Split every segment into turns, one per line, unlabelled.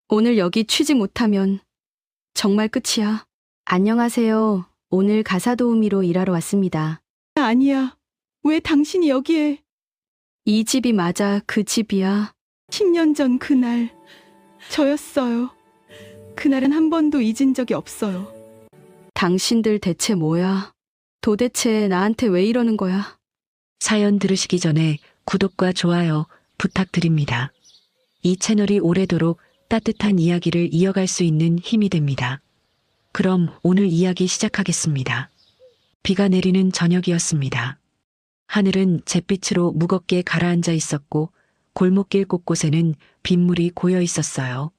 오늘 여기 취직 못하면 정말 끝이야. 안녕하세요. 오늘 가사 도우미로 일하러 왔습니다.
아니야. 왜 당신이 여기에?
이 집이 맞아. 그 집이야.
10년 전 그날 저였어요. 그날은 한 번도 잊은 적이 없어요.
당신들 대체 뭐야? 도대체 나한테 왜 이러는 거야?
사연 들으시기 전에 구독과 좋아요 부탁드립니다. 이 채널이 오래도록 따뜻한 이야기를 이어갈 수 있는 힘이 됩니다. 그럼 오늘 이야기 시작하겠습니다. 비가 내리는 저녁이었습니다. 하늘은 잿빛으로 무겁게 가라앉아 있었고 골목길 곳곳에는 빗물이 고여 있었어요.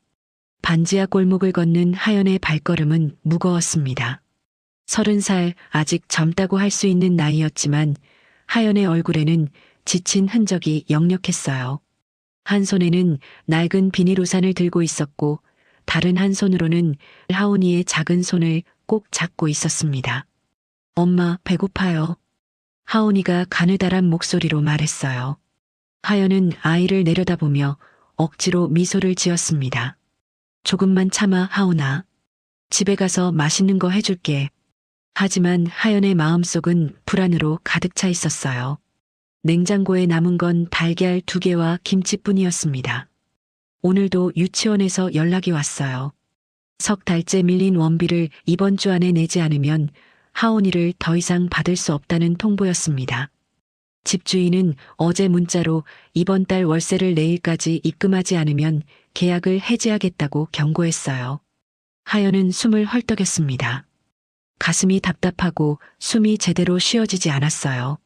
반지하 골목을 걷는 하연의 발걸음은 무거웠습니다. 30살, 아직 젊다고 할 수 있는 나이였지만 하연의 얼굴에는 지친 흔적이 역력했어요. 한 손에는 낡은 비닐우산을 들고 있었고 다른 한 손으로는 하온이의 작은 손을 꼭 잡고 있었습니다. 엄마, 배고파요. 하온이가 가느다란 목소리로 말했어요. 하연은 아이를 내려다보며 억지로 미소를 지었습니다. 조금만 참아, 하온아. 집에 가서 맛있는 거 해줄게. 하지만 하연의 마음속은 불안으로 가득 차 있었어요. 냉장고에 남은 건 달걀 2개와 김치뿐이었습니다. 오늘도 유치원에서 연락이 왔어요. 석 달째 밀린 원비를 이번 주 안에 내지 않으면 하온이를 더 이상 받을 수 없다는 통보였습니다. 집주인은 어제 문자로 이번 달 월세를 내일까지 입금하지 않으면 계약을 해지하겠다고 경고했어요. 하연은 숨을 헐떡였습니다. 가슴이 답답하고 숨이 제대로 쉬어지지 않았어요.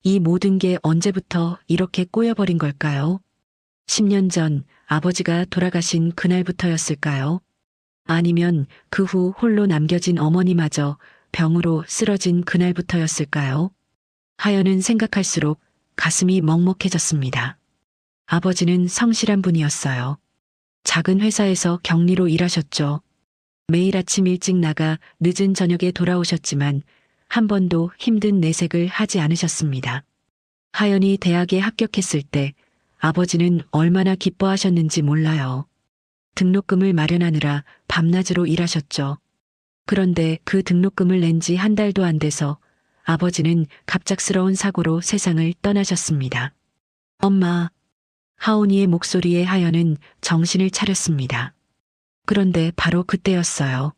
이 모든 게 언제부터 이렇게 꼬여버린 걸까요? 10년 전 아버지가 돌아가신 그날부터였을까요? 아니면 그 후 홀로 남겨진 어머니마저 병으로 쓰러진 그날부터였을까요? 하연은 생각할수록 가슴이 먹먹해졌습니다. 아버지는 성실한 분이었어요. 작은 회사에서 격리로 일하셨죠. 매일 아침 일찍 나가 늦은 저녁에 돌아오셨지만 한 번도 힘든 내색을 하지 않으셨습니다. 하연이 대학에 합격했을 때 아버지는 얼마나 기뻐하셨는지 몰라요. 등록금을 마련하느라 밤낮으로 일하셨죠. 그런데 그 등록금을 낸 지 한 달도 안 돼서 아버지는 갑작스러운 사고로 세상을 떠나셨습니다. 엄마, 하온이의 목소리에 하연은 정신을 차렸습니다. 그런데 바로 그때였어요.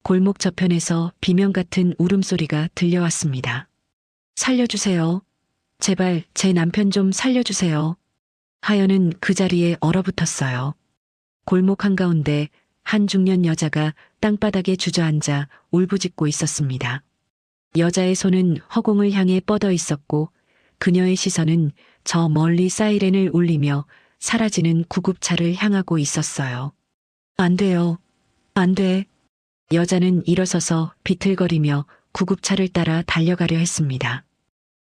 골목 저편에서 비명 같은 울음소리가 들려왔습니다. 살려주세요. 제발 제 남편 좀 살려주세요. 하연은 그 자리에 얼어붙었어요. 골목 한가운데 한 중년 여자가 땅바닥에 주저앉아 울부짖고 있었습니다. 여자의 손은 허공을 향해 뻗어 있었고 그녀의 시선은 저 멀리 사이렌을 울리며 사라지는 구급차를 향하고 있었어요. 안 돼요. 안 돼. 여자는 일어서서 비틀거리며 구급차를 따라 달려가려 했습니다.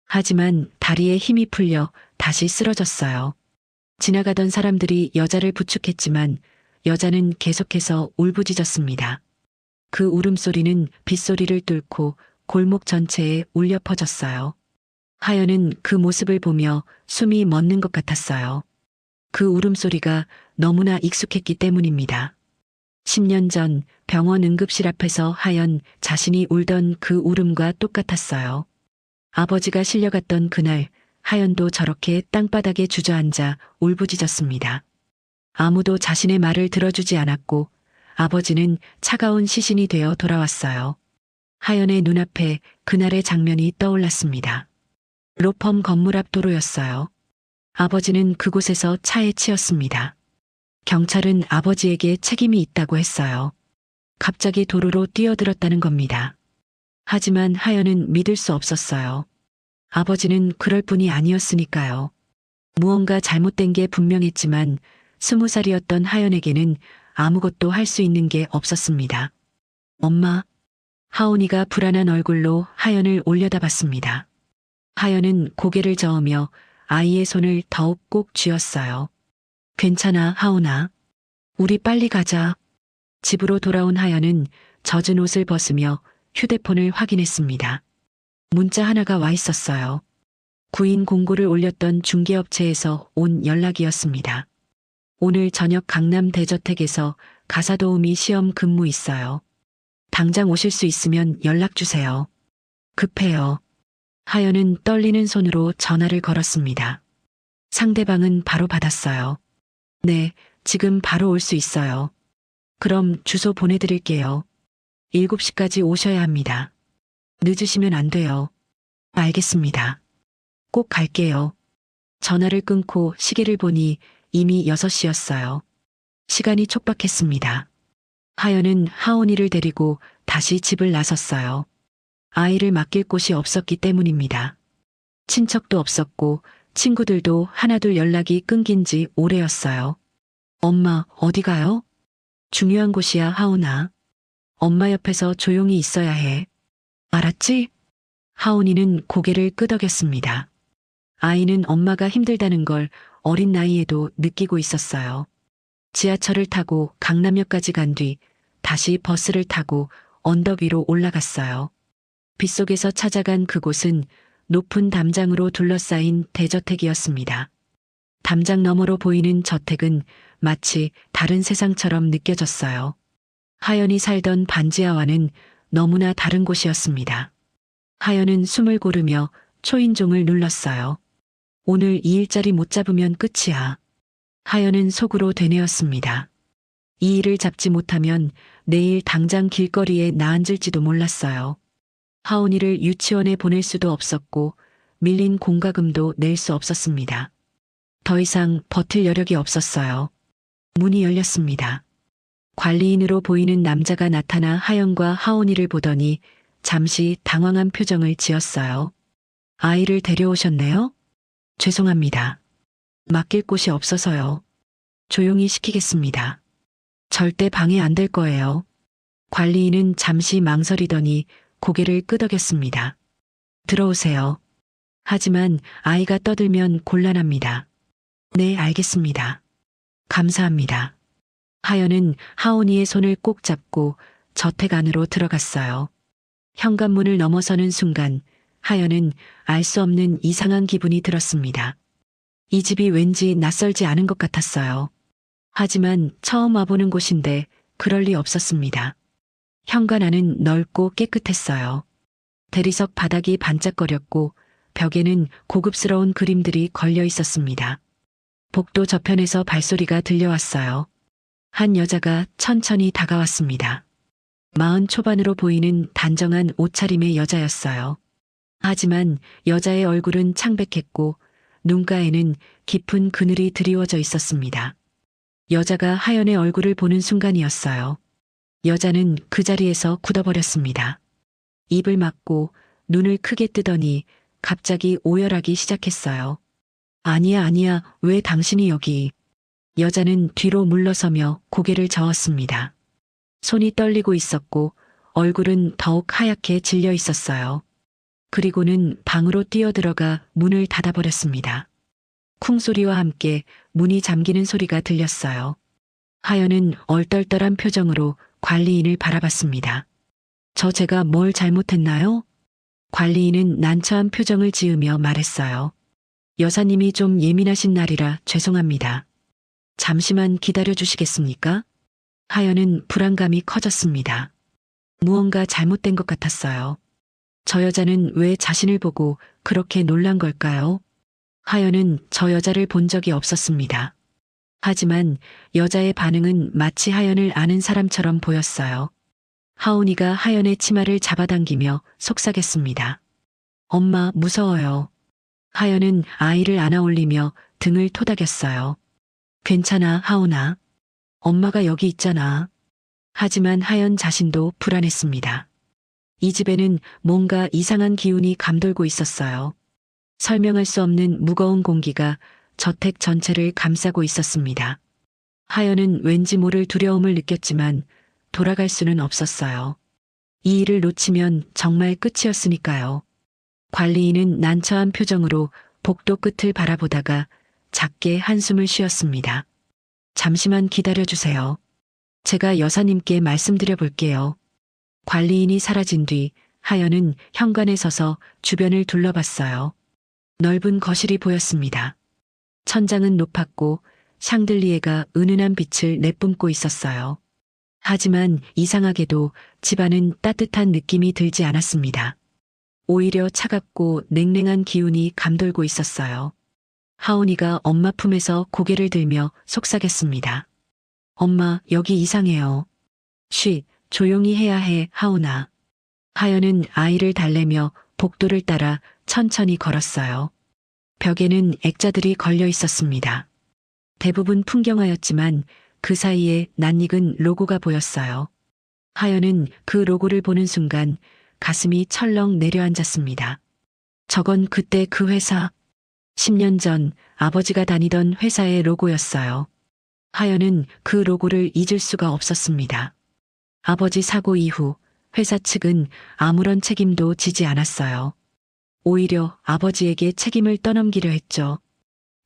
하지만 다리에 힘이 풀려 다시 쓰러졌어요. 지나가던 사람들이 여자를 부축했지만 여자는 계속해서 울부짖었습니다. 그 울음소리는 빗소리를 뚫고 골목 전체에 울려 퍼졌어요. 하연은 그 모습을 보며 숨이 멎는 것 같았어요. 그 울음소리가 너무나 익숙했기 때문입니다. 10년 전 병원 응급실 앞에서 하연 자신이 울던 그 울음과 똑같았어요. 아버지가 실려갔던 그날 하연도 저렇게 땅바닥에 주저앉아 울부짖었습니다. 아무도 자신의 말을 들어주지 않았고 아버지는 차가운 시신이 되어 돌아왔어요. 하연의 눈앞에 그날의 장면이 떠올랐습니다. 로펌 건물 앞 도로였어요. 아버지는 그곳에서 차에 치였습니다. 경찰은 아버지에게 책임이 있다고 했어요. 갑자기 도로로 뛰어들었다는 겁니다. 하지만 하연은 믿을 수 없었어요. 아버지는 그럴 뿐이 아니었으니까요. 무언가 잘못된 게 분명했지만 20살이었던 하연에게는 아무것도 할 수 있는 게 없었습니다. 엄마, 하온이가 불안한 얼굴로 하연을 올려다봤습니다. 하연은 고개를 저으며 아이의 손을 더욱 꼭 쥐었어요. 괜찮아, 하온아. 우리 빨리 가자. 집으로 돌아온 하연은 젖은 옷을 벗으며 휴대폰을 확인했습니다. 문자 하나가 와 있었어요. 구인 공고를 올렸던 중개업체에서 온 연락이었습니다. 오늘 저녁 강남 대저택에서 가사도우미 시험 근무 있어요. 당장 오실 수 있으면 연락 주세요. 급해요. 하연은 떨리는 손으로 전화를 걸었습니다. 상대방은 바로 받았어요. 네, 지금 바로 올 수 있어요. 그럼 주소 보내드릴게요. 7시까지 오셔야 합니다. 늦으시면 안 돼요. 알겠습니다. 꼭 갈게요. 전화를 끊고 시계를 보니 이미 6시였어요. 시간이 촉박했습니다. 하연은 하온이를 데리고 다시 집을 나섰어요. 아이를 맡길 곳이 없었기 때문입니다. 친척도 없었고 친구들도 하나둘 연락이 끊긴 지 오래였어요. 엄마, 어디 가요? 중요한 곳이야, 하온아. 엄마 옆에서 조용히 있어야 해. 알았지? 하온이는 고개를 끄덕였습니다. 아이는 엄마가 힘들다는 걸 어린 나이에도 느끼고 있었어요. 지하철을 타고 강남역까지 간 뒤 다시 버스를 타고 언덕 위로 올라갔어요. 빗속에서 찾아간 그곳은 높은 담장으로 둘러싸인 대저택이었습니다. 담장 너머로 보이는 저택은 마치 다른 세상처럼 느껴졌어요. 하연이 살던 반지하와는 너무나 다른 곳이었습니다. 하연은 숨을 고르며 초인종을 눌렀어요. 오늘 이 일자리 못 잡으면 끝이야. 하연은 속으로 되뇌었습니다. 이 일을 잡지 못하면 내일 당장 길거리에 나앉을지도 몰랐어요. 하온이를 유치원에 보낼 수도 없었고 밀린 공과금도 낼 수 없었습니다. 더 이상 버틸 여력이 없었어요. 문이 열렸습니다. 관리인으로 보이는 남자가 나타나 하연과 하온이를 보더니 잠시 당황한 표정을 지었어요. 아이를 데려오셨네요? 죄송합니다. 맡길 곳이 없어서요. 조용히 시키겠습니다. 절대 방해 안 될 거예요. 관리인은 잠시 망설이더니 고개를 끄덕였습니다. 들어오세요. 하지만 아이가 떠들면 곤란합니다. 네, 알겠습니다. 감사합니다. 하연은 하온이의 손을 꼭 잡고 저택 안으로 들어갔어요. 현관문을 넘어서는 순간 하연은 알 수 없는 이상한 기분이 들었습니다. 이 집이 왠지 낯설지 않은 것 같았어요. 하지만 처음 와보는 곳인데 그럴 리 없었습니다. 현관 안은 넓고 깨끗했어요. 대리석 바닥이 반짝거렸고 벽에는 고급스러운 그림들이 걸려 있었습니다. 복도 저편에서 발소리가 들려왔어요. 한 여자가 천천히 다가왔습니다. 40 초반으로 보이는 단정한 옷차림의 여자였어요. 하지만 여자의 얼굴은 창백했고 눈가에는 깊은 그늘이 드리워져 있었습니다. 여자가 하연의 얼굴을 보는 순간이었어요. 여자는 그 자리에서 굳어버렸습니다. 입을 막고 눈을 크게 뜨더니 갑자기 오열하기 시작했어요. 아니야, 아니야, 왜 당신이 여기? 여자는 뒤로 물러서며 고개를 저었습니다. 손이 떨리고 있었고 얼굴은 더욱 하얗게 질려 있었어요. 그리고는 방으로 뛰어들어가 문을 닫아버렸습니다. 쿵소리와 함께 문이 잠기는 소리가 들렸어요. 하연은 얼떨떨한 표정으로 관리인을 바라봤습니다. 제가 뭘 잘못했나요? 관리인은 난처한 표정을 지으며 말했어요. 여사님이 좀 예민하신 날이라 죄송합니다. 잠시만 기다려 주시겠습니까? 하연은 불안감이 커졌습니다. 무언가 잘못된 것 같았어요. 저 여자는 왜 자신을 보고 그렇게 놀란 걸까요? 하연은 저 여자를 본 적이 없었습니다. 하지만 여자의 반응은 마치 하연을 아는 사람처럼 보였어요. 하온이가 하연의 치마를 잡아당기며 속삭였습니다. 엄마, 무서워요. 하연은 아이를 안아올리며 등을 토닥였어요. 괜찮아, 하온아. 엄마가 여기 있잖아. 하지만 하연 자신도 불안했습니다. 이 집에는 뭔가 이상한 기운이 감돌고 있었어요. 설명할 수 없는 무거운 공기가 저택 전체를 감싸고 있었습니다. 하연은 왠지 모를 두려움을 느꼈지만 돌아갈 수는 없었어요. 이 일을 놓치면 정말 끝이었으니까요. 관리인은 난처한 표정으로 복도 끝을 바라보다가 작게 한숨을 쉬었습니다. 잠시만 기다려주세요. 제가 여사님께 말씀드려 볼게요. 관리인이 사라진 뒤 하연은 현관에 서서 주변을 둘러봤어요. 넓은 거실이 보였습니다. 천장은 높았고 샹들리에가 은은한 빛을 내뿜고 있었어요. 하지만 이상하게도 집안은 따뜻한 느낌이 들지 않았습니다. 오히려 차갑고 냉랭한 기운이 감돌고 있었어요. 하온이가 엄마 품에서 고개를 들며 속삭였습니다. 엄마, 여기 이상해요. 쉬, 조용히 해야 해, 하온아. 하연은 아이를 달래며 복도를 따라 천천히 걸었어요. 벽에는 액자들이 걸려 있었습니다. 대부분 풍경화였지만 그 사이에 낯익은 로고가 보였어요. 하연은 그 로고를 보는 순간 가슴이 철렁 내려앉았습니다. 저건 그때 그 회사, 10년 전 아버지가 다니던 회사의 로고였어요. 하연은 그 로고를 잊을 수가 없었습니다. 아버지 사고 이후 회사 측은 아무런 책임도 지지 않았어요. 오히려 아버지에게 책임을 떠넘기려 했죠.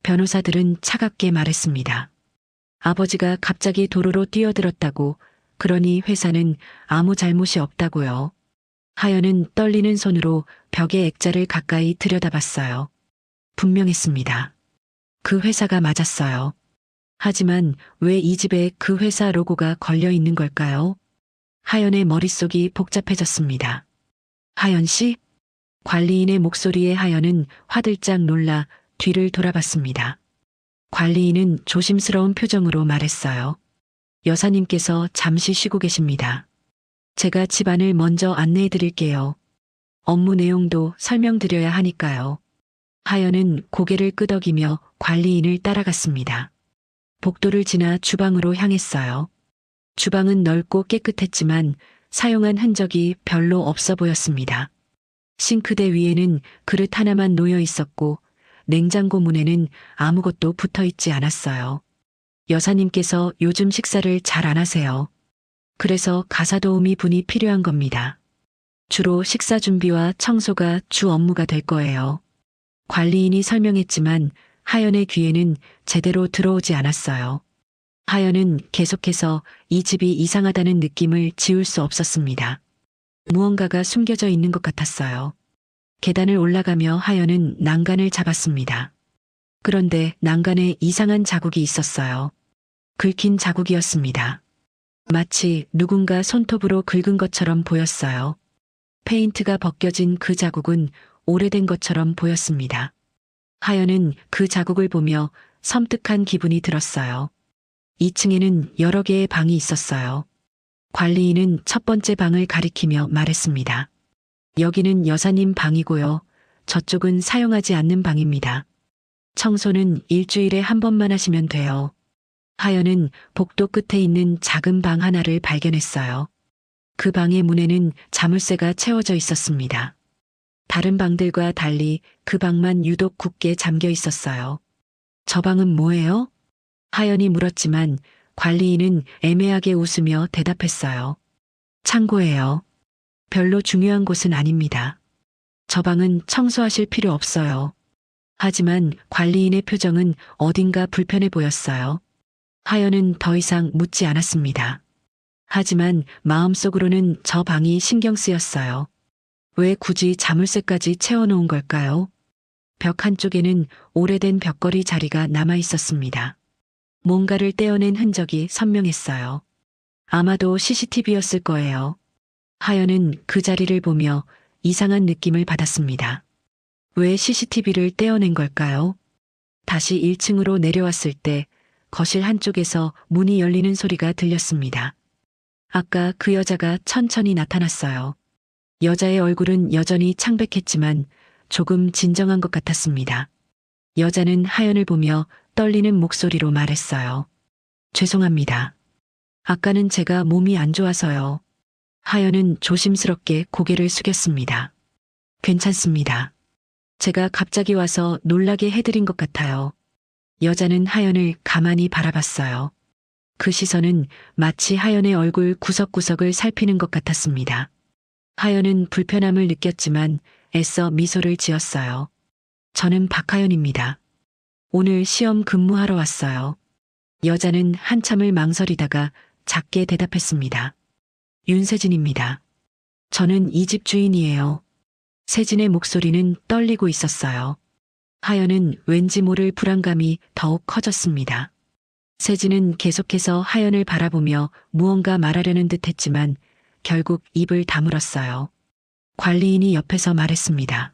변호사들은 차갑게 말했습니다. 아버지가 갑자기 도로로 뛰어들었다고, 그러니 회사는 아무 잘못이 없다고요. 하연은 떨리는 손으로 벽의 액자를 가까이 들여다봤어요. 분명했습니다. 그 회사가 맞았어요. 하지만 왜 이 집에 그 회사 로고가 걸려 있는 걸까요? 하연의 머릿속이 복잡해졌습니다. 하연 씨? 관리인의 목소리에 하연은 화들짝 놀라 뒤를 돌아봤습니다. 관리인은 조심스러운 표정으로 말했어요. 여사님께서 잠시 쉬고 계십니다. 제가 집안을 먼저 안내해 드릴게요. 업무 내용도 설명드려야 하니까요. 하연은 고개를 끄덕이며 관리인을 따라갔습니다. 복도를 지나 주방으로 향했어요. 주방은 넓고 깨끗했지만 사용한 흔적이 별로 없어 보였습니다. 싱크대 위에는 그릇 하나만 놓여 있었고 냉장고 문에는 아무것도 붙어 있지 않았어요. 여사님께서 요즘 식사를 잘 안 하세요. 그래서 가사 도우미 분이 필요한 겁니다. 주로 식사 준비와 청소가 주 업무가 될 거예요. 관리인이 설명했지만 하연의 귀에는 제대로 들어오지 않았어요. 하연은 계속해서 이 집이 이상하다는 느낌을 지울 수 없었습니다. 무언가가 숨겨져 있는 것 같았어요. 계단을 올라가며 하연은 난간을 잡았습니다. 그런데 난간에 이상한 자국이 있었어요. 긁힌 자국이었습니다. 마치 누군가 손톱으로 긁은 것처럼 보였어요. 페인트가 벗겨진 그 자국은 오래된 것처럼 보였습니다. 하연은 그 자국을 보며 섬뜩한 기분이 들었어요. 2층에는 여러 개의 방이 있었어요. 관리인은 첫 번째 방을 가리키며 말했습니다. 여기는 여사님 방이고요. 저쪽은 사용하지 않는 방입니다. 청소는 일주일에 한 번만 하시면 돼요. 하연은 복도 끝에 있는 작은 방 하나를 발견했어요. 그 방의 문에는 자물쇠가 채워져 있었습니다. 다른 방들과 달리 그 방만 유독 굳게 잠겨 있었어요. 저 방은 뭐예요? 하연이 물었지만 관리인은 애매하게 웃으며 대답했어요. 창고예요. 별로 중요한 곳은 아닙니다. 저 방은 청소하실 필요 없어요. 하지만 관리인의 표정은 어딘가 불편해 보였어요. 하연은 더 이상 묻지 않았습니다. 하지만 마음속으로는 저 방이 신경 쓰였어요. 왜 굳이 자물쇠까지 채워놓은 걸까요? 벽 한쪽에는 오래된 벽걸이 자리가 남아 있었습니다. 뭔가를 떼어낸 흔적이 선명했어요. 아마도 CCTV였을 거예요. 하연은 그 자리를 보며 이상한 느낌을 받았습니다. 왜 CCTV를 떼어낸 걸까요? 다시 1층으로 내려왔을 때 거실 한쪽에서 문이 열리는 소리가 들렸습니다. 아까 그 여자가 천천히 나타났어요. 여자의 얼굴은 여전히 창백했지만 조금 진정한 것 같았습니다. 여자는 하연을 보며 떨리는 목소리로 말했어요. 죄송합니다. 아까는 제가 몸이 안 좋아서요. 하연은 조심스럽게 고개를 숙였습니다. 괜찮습니다. 제가 갑자기 와서 놀라게 해드린 것 같아요. 여자는 하연을 가만히 바라봤어요. 그 시선은 마치 하연의 얼굴 구석구석을 살피는 것 같았습니다. 하연은 불편함을 느꼈지만 애써 미소를 지었어요. 저는 박하연입니다. 오늘 시험 근무하러 왔어요. 여자는 한참을 망설이다가 작게 대답했습니다. 윤세진입니다. 저는 이 집 주인이에요. 세진의 목소리는 떨리고 있었어요. 하연은 왠지 모를 불안감이 더욱 커졌습니다. 세진은 계속해서 하연을 바라보며 무언가 말하려는 듯 했지만 결국 입을 다물었어요. 관리인이 옆에서 말했습니다.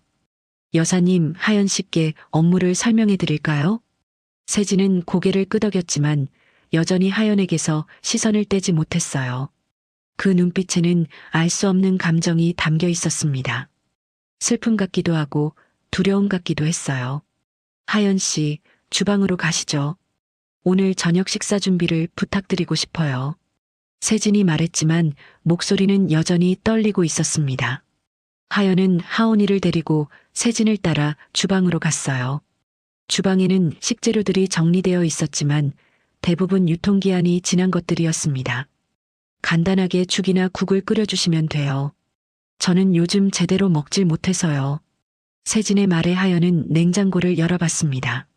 여사님, 하연 씨께 업무를 설명해 드릴까요? 세진은 고개를 끄덕였지만 여전히 하연에게서 시선을 떼지 못했어요. 그 눈빛에는 알 수 없는 감정이 담겨 있었습니다. 슬픔 같기도 하고 두려움 같기도 했어요. 하연 씨, 주방으로 가시죠. 오늘 저녁 식사 준비를 부탁드리고 싶어요. 세진이 말했지만 목소리는 여전히 떨리고 있었습니다. 하연은 하온이를 데리고 세진을 따라 주방으로 갔어요. 주방에는 식재료들이 정리되어 있었지만 대부분 유통기한이 지난 것들이었습니다. 간단하게 죽이나 국을 끓여주시면 돼요. 저는 요즘 제대로 먹질 못해서요. 세진의 말에 하연은 냉장고를 열어봤습니다.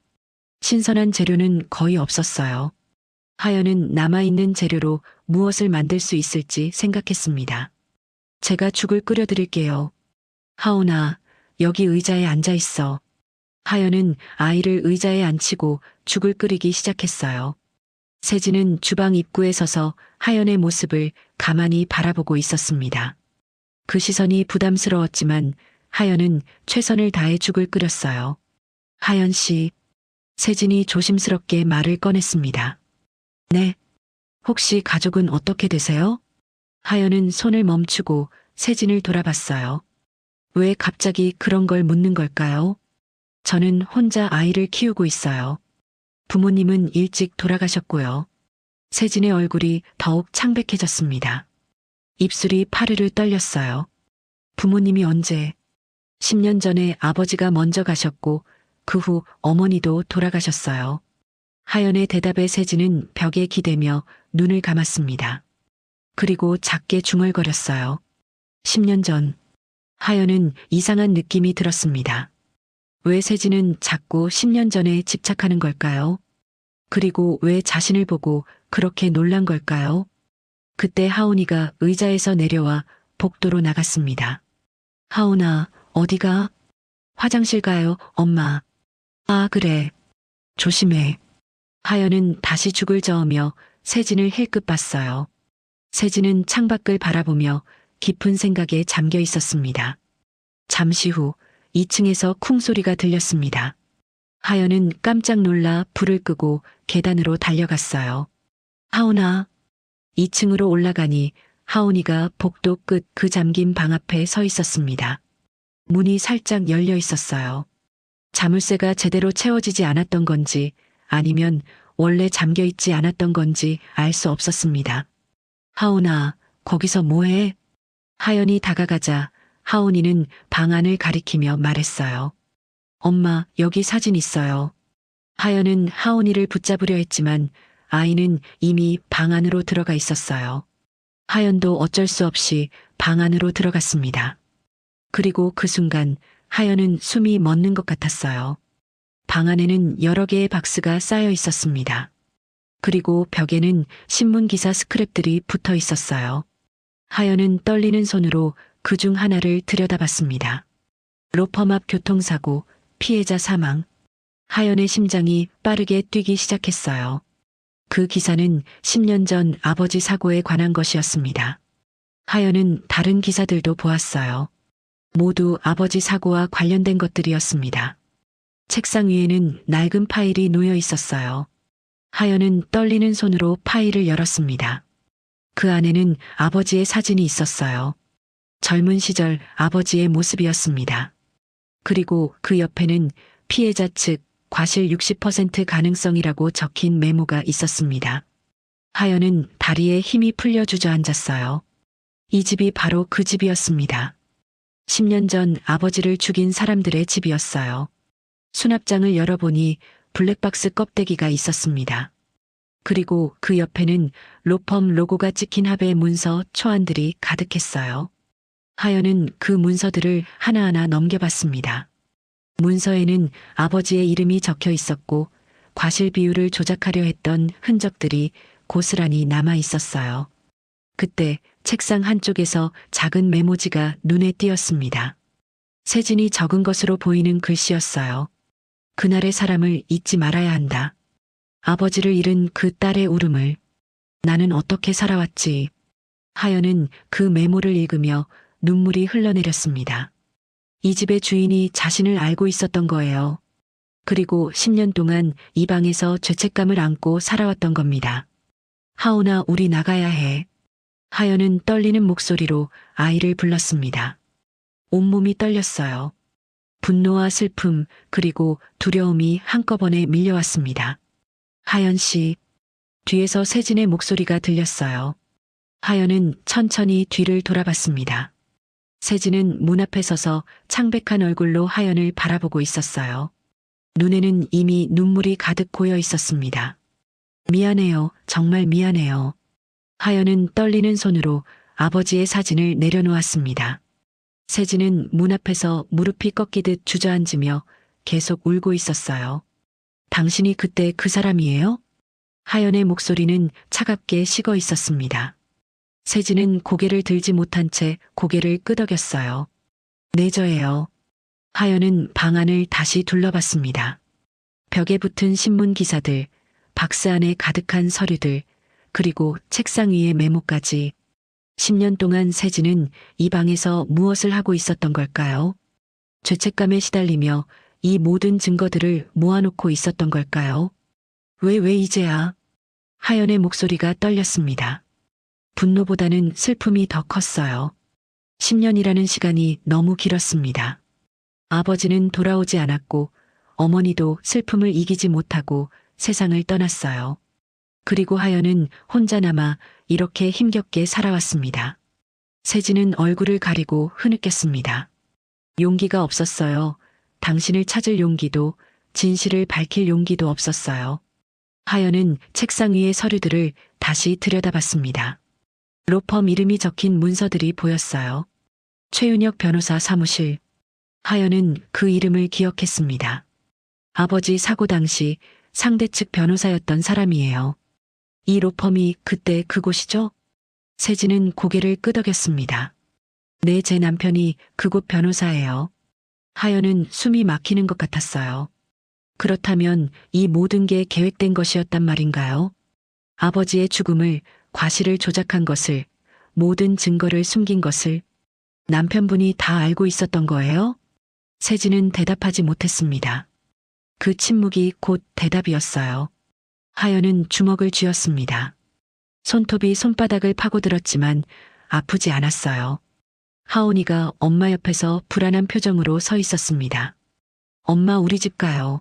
신선한 재료는 거의 없었어요. 하연은 남아있는 재료로 무엇을 만들 수 있을지 생각했습니다. 제가 죽을 끓여드릴게요. 하온아, 여기 의자에 앉아 있어. 하연은 아이를 의자에 앉히고 죽을 끓이기 시작했어요. 세진은 주방 입구에 서서 하연의 모습을 가만히 바라보고 있었습니다. 그 시선이 부담스러웠지만 하연은 최선을 다해 죽을 끓였어요. 하연 씨, 세진이 조심스럽게 말을 꺼냈습니다. 네. 혹시 가족은 어떻게 되세요? 하연은 손을 멈추고 세진을 돌아봤어요. 왜 갑자기 그런 걸 묻는 걸까요? 저는 혼자 아이를 키우고 있어요. 부모님은 일찍 돌아가셨고요. 세진의 얼굴이 더욱 창백해졌습니다. 입술이 파르르 떨렸어요. 부모님이 언제? 10년 전에 아버지가 먼저 가셨고 그 후 어머니도 돌아가셨어요. 하연의 대답에 세진은 벽에 기대며 눈을 감았습니다. 그리고 작게 중얼거렸어요. 10년 전. 하연은 이상한 느낌이 들었습니다. 왜 세진은 자꾸 10년 전에 집착하는 걸까요? 그리고 왜 자신을 보고 그렇게 놀란 걸까요? 그때 하온이가 의자에서 내려와 복도로 나갔습니다. 하온아, 어디가? 화장실 가요, 엄마. 아, 그래. 조심해. 하연은 다시 죽을 저으며 세진을 힐끗 봤어요. 세진은 창밖을 바라보며 깊은 생각에 잠겨 있었습니다. 잠시 후 2층에서 쿵 소리가 들렸습니다. 하연은 깜짝 놀라 불을 끄고 계단으로 달려갔어요. 하온아. 2층으로 올라가니 하온이가 복도 끝 그 잠긴 방 앞에 서 있었습니다. 문이 살짝 열려 있었어요. 자물쇠가 제대로 채워지지 않았던 건지 아니면 원래 잠겨 있지 않았던 건지 알 수 없었습니다. 하온아, 거기서 뭐해? 하연이 다가가자 하온이는 방 안을 가리키며 말했어요. 엄마, 여기 사진 있어요. 하연은 하온이를 붙잡으려 했지만 아이는 이미 방 안으로 들어가 있었어요. 하연도 어쩔 수 없이 방 안으로 들어갔습니다. 그리고 그 순간 하연은 숨이 멎는 것 같았어요. 방 안에는 여러 개의 박스가 쌓여 있었습니다. 그리고 벽에는 신문 기사 스크랩들이 붙어 있었어요. 하연은 떨리는 손으로 그중 하나를 들여다봤습니다. 로펌 앞 교통사고, 피해자 사망. 하연의 심장이 빠르게 뛰기 시작했어요. 그 기사는 10년 전 아버지 사고에 관한 것이었습니다. 하연은 다른 기사들도 보았어요. 모두 아버지 사고와 관련된 것들이었습니다. 책상 위에는 낡은 파일이 놓여 있었어요. 하연은 떨리는 손으로 파일을 열었습니다. 그 안에는 아버지의 사진이 있었어요. 젊은 시절 아버지의 모습이었습니다. 그리고 그 옆에는 피해자 측 과실 60% 가능성이라고 적힌 메모가 있었습니다. 하연은 다리에 힘이 풀려 주저앉았어요. 이 집이 바로 그 집이었습니다. 10년 전 아버지를 죽인 사람들의 집이었어요. 수납장을 열어보니 블랙박스 껍데기가 있었습니다. 그리고 그 옆에는 로펌 로고가 찍힌 합의 문서 초안들이 가득했어요. 하연은 그 문서들을 하나하나 넘겨봤습니다. 문서에는 아버지의 이름이 적혀 있었고 과실 비율을 조작하려 했던 흔적들이 고스란히 남아 있었어요. 그때 책상 한쪽에서 작은 메모지가 눈에 띄었습니다. 세진이 적은 것으로 보이는 글씨였어요. 그날의 사람을 잊지 말아야 한다. 아버지를 잃은 그 딸의 울음을. 나는 어떻게 살아왔지. 하연은 그 메모를 읽으며 눈물이 흘러내렸습니다. 이 집의 주인이 자신을 알고 있었던 거예요. 그리고 10년 동안 이 방에서 죄책감을 안고 살아왔던 겁니다. 하온아, 우리 나가야 해. 하연은 떨리는 목소리로 아이를 불렀습니다. 온몸이 떨렸어요. 분노와 슬픔 그리고 두려움이 한꺼번에 밀려왔습니다. 하연 씨. 뒤에서 세진의 목소리가 들렸어요. 하연은 천천히 뒤를 돌아봤습니다. 세진은 문 앞에 서서 창백한 얼굴로 하연을 바라보고 있었어요. 눈에는 이미 눈물이 가득 고여 있었습니다. 미안해요. 정말 미안해요. 하연은 떨리는 손으로 아버지의 사진을 내려놓았습니다. 세진은 문 앞에서 무릎이 꺾이듯 주저앉으며 계속 울고 있었어요. 당신이 그때 그 사람이에요? 하연의 목소리는 차갑게 식어 있었습니다. 세진은 고개를 들지 못한 채 고개를 끄덕였어요. 네, 저예요. 하연은 방 안을 다시 둘러봤습니다. 벽에 붙은 신문 기사들, 박스 안에 가득한 서류들, 그리고 책상 위의 메모까지. 10년 동안 세진은 이 방에서 무엇을 하고 있었던 걸까요? 죄책감에 시달리며 이 모든 증거들을 모아놓고 있었던 걸까요? 왜 이제야? 하연의 목소리가 떨렸습니다. 분노보다는 슬픔이 더 컸어요. 10년이라는 시간이 너무 길었습니다. 아버지는 돌아오지 않았고 어머니도 슬픔을 이기지 못하고 세상을 떠났어요. 그리고 하연은 혼자 남아 이렇게 힘겹게 살아왔습니다. 세진은 얼굴을 가리고 흐느꼈습니다. 용기가 없었어요. 당신을 찾을 용기도, 진실을 밝힐 용기도 없었어요. 하연은 책상 위의 서류들을 다시 들여다봤습니다. 로펌 이름이 적힌 문서들이 보였어요. 최윤혁 변호사 사무실. 하연은 그 이름을 기억했습니다. 아버지 사고 당시 상대 측 변호사였던 사람이에요. 이 로펌이 그때 그곳이죠? 세진은 고개를 끄덕였습니다. 네, 제 남편이 그곳 변호사예요. 하연은 숨이 막히는 것 같았어요. 그렇다면 이 모든 게 계획된 것이었단 말인가요? 아버지의 죽음을, 과실을 조작한 것을, 모든 증거를 숨긴 것을 남편분이 다 알고 있었던 거예요? 세진은 대답하지 못했습니다. 그 침묵이 곧 대답이었어요. 하연은 주먹을 쥐었습니다. 손톱이 손바닥을 파고들었지만 아프지 않았어요. 하온이가 엄마 옆에서 불안한 표정으로 서 있었습니다. 엄마, 우리 집 가요.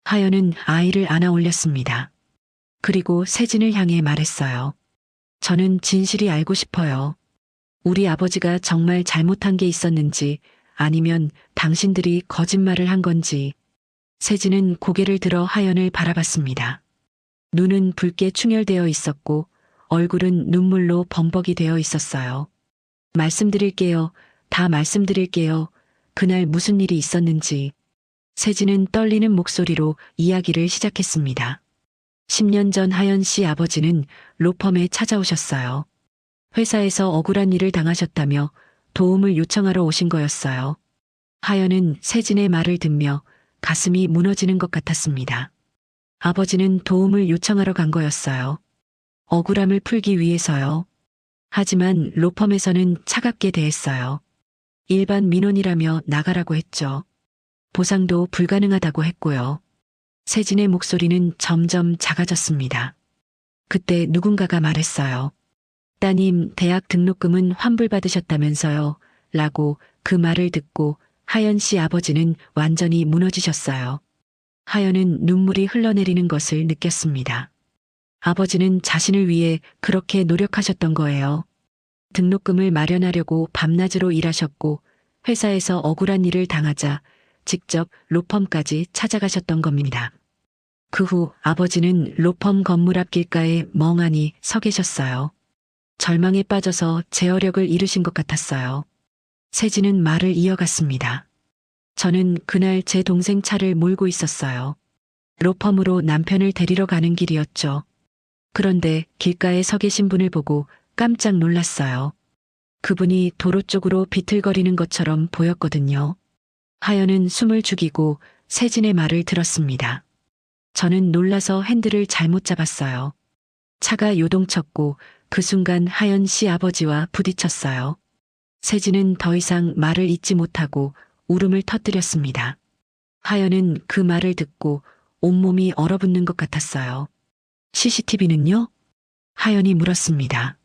하연은 아이를 안아 올렸습니다. 그리고 세진을 향해 말했어요. 저는 진실이 알고 싶어요. 우리 아버지가 정말 잘못한 게 있었는지 아니면 당신들이 거짓말을 한 건지. 세진은 고개를 들어 하연을 바라봤습니다. 눈은 붉게 충혈되어 있었고 얼굴은 눈물로 범벅이 되어 있었어요. 말씀드릴게요. 다 말씀드릴게요. 그날 무슨 일이 있었는지. 세진은 떨리는 목소리로 이야기를 시작했습니다. 10년 전 하연 씨 아버지는 로펌에 찾아오셨어요. 회사에서 억울한 일을 당하셨다며 도움을 요청하러 오신 거였어요. 하연은 세진의 말을 듣며 가슴이 무너지는 것 같았습니다. 아버지는 도움을 요청하러 간 거였어요. 억울함을 풀기 위해서요. 하지만 로펌에서는 차갑게 대했어요. 일반 민원이라며 나가라고 했죠. 보상도 불가능하다고 했고요. 세진의 목소리는 점점 작아졌습니다. 그때 누군가가 말했어요. 따님, 대학 등록금은 환불받으셨다면서요. 라고 그 말을 듣고 하연 씨 아버지는 완전히 무너지셨어요. 하연은 눈물이 흘러내리는 것을 느꼈습니다. 아버지는 자신을 위해 그렇게 노력하셨던 거예요. 등록금을 마련하려고 밤낮으로 일하셨고 회사에서 억울한 일을 당하자 직접 로펌까지 찾아가셨던 겁니다. 그 후 아버지는 로펌 건물 앞 길가에 멍하니 서 계셨어요. 절망에 빠져서 제어력을 잃으신 것 같았어요. 세진은 말을 이어갔습니다. 저는 그날 제 동생 차를 몰고 있었어요. 로펌으로 남편을 데리러 가는 길이었죠. 그런데 길가에 서 계신 분을 보고 깜짝 놀랐어요. 그분이 도로 쪽으로 비틀거리는 것처럼 보였거든요. 하연은 숨을 죽이고 세진의 말을 들었습니다. 저는 놀라서 핸들을 잘못 잡았어요. 차가 요동쳤고 그 순간 하연 씨 아버지와 부딪혔어요. 세진은 더 이상 말을 잇지 못하고 울음을 터뜨렸습니다. 하연은 그 말을 듣고 온몸이 얼어붙는 것 같았어요. CCTV는요? 하연이 물었습니다.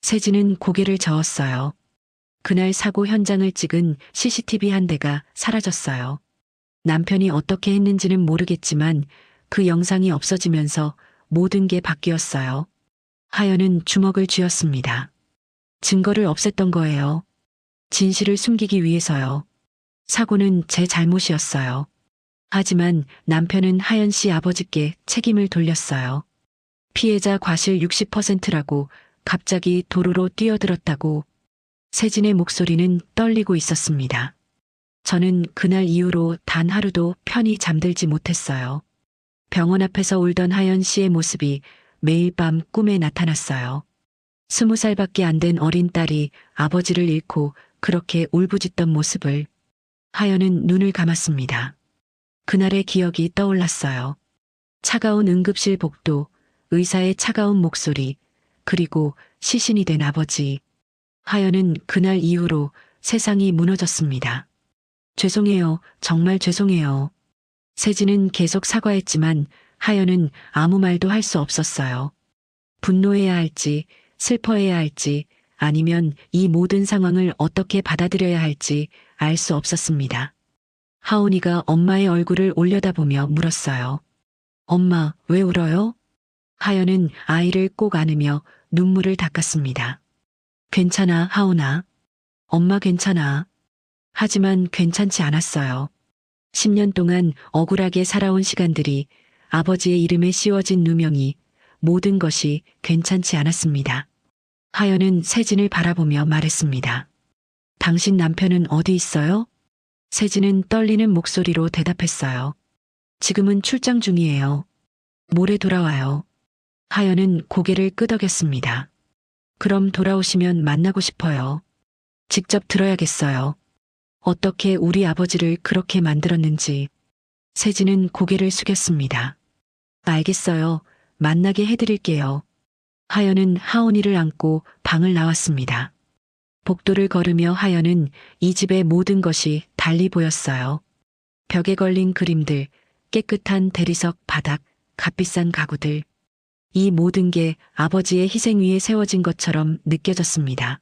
세진은 고개를 저었어요. 그날 사고 현장을 찍은 CCTV 한 대가 사라졌어요. 남편이 어떻게 했는지는 모르겠지만 그 영상이 없어지면서 모든 게 바뀌었어요. 하연은 주먹을 쥐었습니다. 증거를 없앴던 거예요. 진실을 숨기기 위해서요. 사고는 제 잘못이었어요. 하지만 남편은 하연 씨 아버지께 책임을 돌렸어요. 피해자 과실 60%라고 갑자기 도로로 뛰어들었다고. 세진의 목소리는 떨리고 있었습니다. 저는 그날 이후로 단 하루도 편히 잠들지 못했어요. 병원 앞에서 울던 하연 씨의 모습이 매일 밤 꿈에 나타났어요. 20살밖에 안 된 어린 딸이 아버지를 잃고 그렇게 울부짖던 모습을. 하연은 눈을 감았습니다. 그날의 기억이 떠올랐어요. 차가운 응급실 복도, 의사의 차가운 목소리, 그리고 시신이 된 아버지. 하연은 그날 이후로 세상이 무너졌습니다. 죄송해요. 정말 죄송해요. 세진은 계속 사과했지만 하연은 아무 말도 할 수 없었어요. 분노해야 할지, 슬퍼해야 할지, 아니면 이 모든 상황을 어떻게 받아들여야 할지 알 수 없었습니다. 하온이가 엄마의 얼굴을 올려다보며 물었어요. 엄마, 왜 울어요? 하연은 아이를 꼭 안으며 눈물을 닦았습니다. 괜찮아, 하온아. 엄마 괜찮아. 하지만 괜찮지 않았어요. 10년 동안 억울하게 살아온 시간들이, 아버지의 이름에 씌워진 누명이, 모든 것이 괜찮지 않았습니다. 하연은 세진을 바라보며 말했습니다. 당신 남편은 어디 있어요? 세진은 떨리는 목소리로 대답했어요. 지금은 출장 중이에요. 모레 돌아와요. 하연은 고개를 끄덕였습니다. 그럼 돌아오시면 만나고 싶어요. 직접 들어야겠어요. 어떻게 우리 아버지를 그렇게 만들었는지. 세진은 고개를 숙였습니다. 알겠어요. 만나게 해드릴게요. 하연은 하온이를 안고 방을 나왔습니다. 복도를 걸으며 하연은 이 집의 모든 것이 달리 보였어요. 벽에 걸린 그림들, 깨끗한 대리석 바닥, 값비싼 가구들. 이 모든 게 아버지의 희생 위에 세워진 것처럼 느껴졌습니다.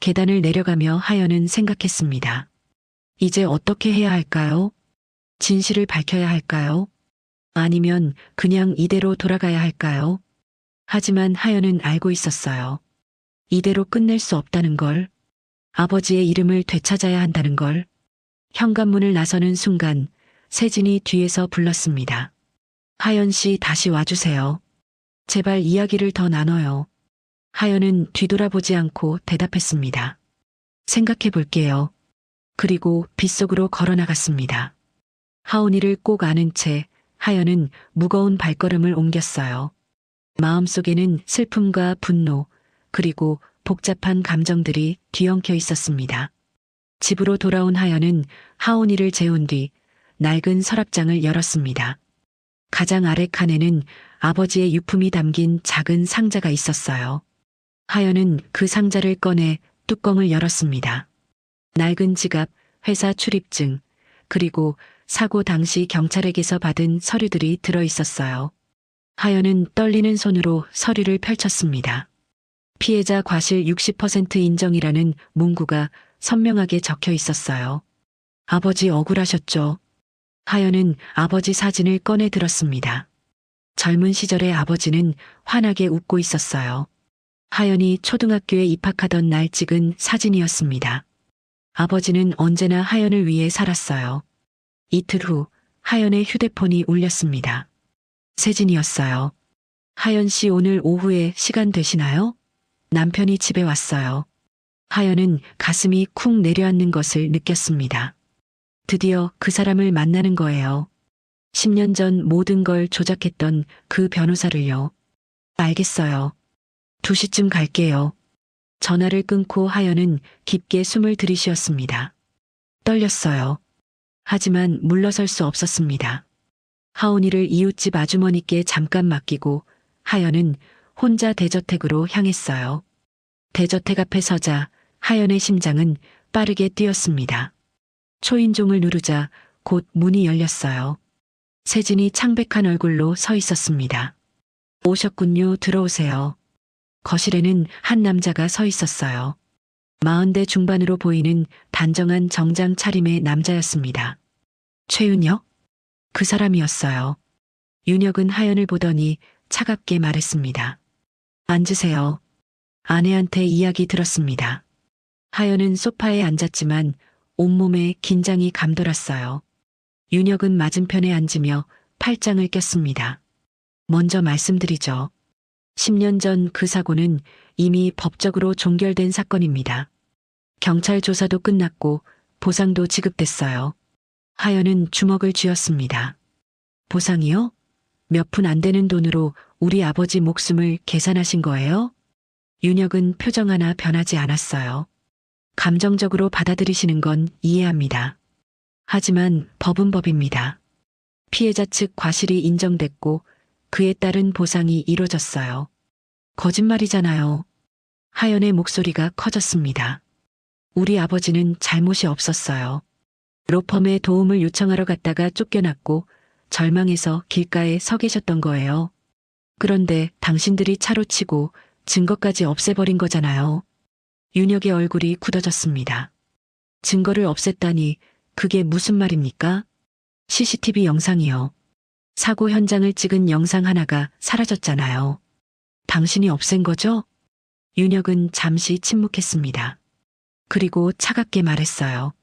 계단을 내려가며 하연은 생각했습니다. 이제 어떻게 해야 할까요? 진실을 밝혀야 할까요? 아니면 그냥 이대로 돌아가야 할까요? 하지만 하연은 알고 있었어요. 이대로 끝낼 수 없다는 걸. 아버지의 이름을 되찾아야 한다는 걸. 현관문을 나서는 순간 세진이 뒤에서 불렀습니다. 하연 씨 다시 와주세요. 제발 이야기를 더 나눠요. 하연은 뒤돌아보지 않고 대답했습니다. 생각해 볼게요. 그리고 빗속으로 걸어나갔습니다. 하온이를 꼭 안은 채 하연은 무거운 발걸음을 옮겼어요. 마음속에는 슬픔과 분노, 그리고 복잡한 감정들이 뒤엉켜 있었습니다. 집으로 돌아온 하연은 하온이를 재운 뒤 낡은 서랍장을 열었습니다. 가장 아래 칸에는 아버지의 유품이 담긴 작은 상자가 있었어요. 하연은 그 상자를 꺼내 뚜껑을 열었습니다. 낡은 지갑, 회사 출입증, 그리고 사고 당시 경찰에게서 받은 서류들이 들어 있었어요. 하연은 떨리는 손으로 서류를 펼쳤습니다. 피해자 과실 60% 인정이라는 문구가 선명하게 적혀 있었어요. 아버지 억울하셨죠? 하연은 아버지 사진을 꺼내 들었습니다. 젊은 시절의 아버지는 환하게 웃고 있었어요. 하연이 초등학교에 입학하던 날 찍은 사진이었습니다. 아버지는 언제나 하연을 위해 살았어요. 이틀 후 하연의 휴대폰이 울렸습니다. 세진이었어요. 하연 씨 오늘 오후에 시간 되시나요? 남편이 집에 왔어요. 하연은 가슴이 쿵 내려앉는 것을 느꼈습니다. 드디어 그 사람을 만나는 거예요. 10년 전 모든 걸 조작했던 그 변호사를요. 알겠어요. 2시쯤 갈게요. 전화를 끊고 하연은 깊게 숨을 들이쉬었습니다. 떨렸어요. 하지만 물러설 수 없었습니다. 하온이를 이웃집 아주머니께 잠깐 맡기고 하연은 혼자 대저택으로 향했어요. 대저택 앞에 서자 하연의 심장은 빠르게 뛰었습니다. 초인종을 누르자 곧 문이 열렸어요. 세진이 창백한 얼굴로 서 있었습니다. 오셨군요. 들어오세요. 거실에는 한 남자가 서 있었어요. 40대 중반으로 보이는 단정한 정장 차림의 남자였습니다. 최윤혁? 그 사람이었어요. 윤혁은 하연을 보더니 차갑게 말했습니다. 앉으세요. 아내한테 이야기 들었습니다. 하연은 소파에 앉았지만 온몸에 긴장이 감돌았어요. 윤혁은 맞은편에 앉으며 팔짱을 꼈습니다. 먼저 말씀드리죠. 10년 전 그 사고는 이미 법적으로 종결된 사건입니다. 경찰 조사도 끝났고 보상도 지급됐어요. 하연은 주먹을 쥐었습니다. 보상이요? 몇 푼 안 되는 돈으로 우리 아버지 목숨을 계산하신 거예요? 윤혁은 표정 하나 변하지 않았어요. 감정적으로 받아들이시는 건 이해합니다. 하지만 법은 법입니다. 피해자 측 과실이 인정됐고 그에 따른 보상이 이루어졌어요. 거짓말이잖아요. 하연의 목소리가 커졌습니다. 우리 아버지는 잘못이 없었어요. 로펌에 도움을 요청하러 갔다가 쫓겨났고 절망해서 길가에 서 계셨던 거예요. 그런데 당신들이 차로 치고 증거까지 없애버린 거잖아요. 윤혁의 얼굴이 굳어졌습니다. 증거를 없앴다니 그게 무슨 말입니까? CCTV 영상이요. 사고 현장을 찍은 영상 하나가 사라졌잖아요. 당신이 없앤 거죠? 윤혁은 잠시 침묵했습니다. 그리고 차갑게 말했어요.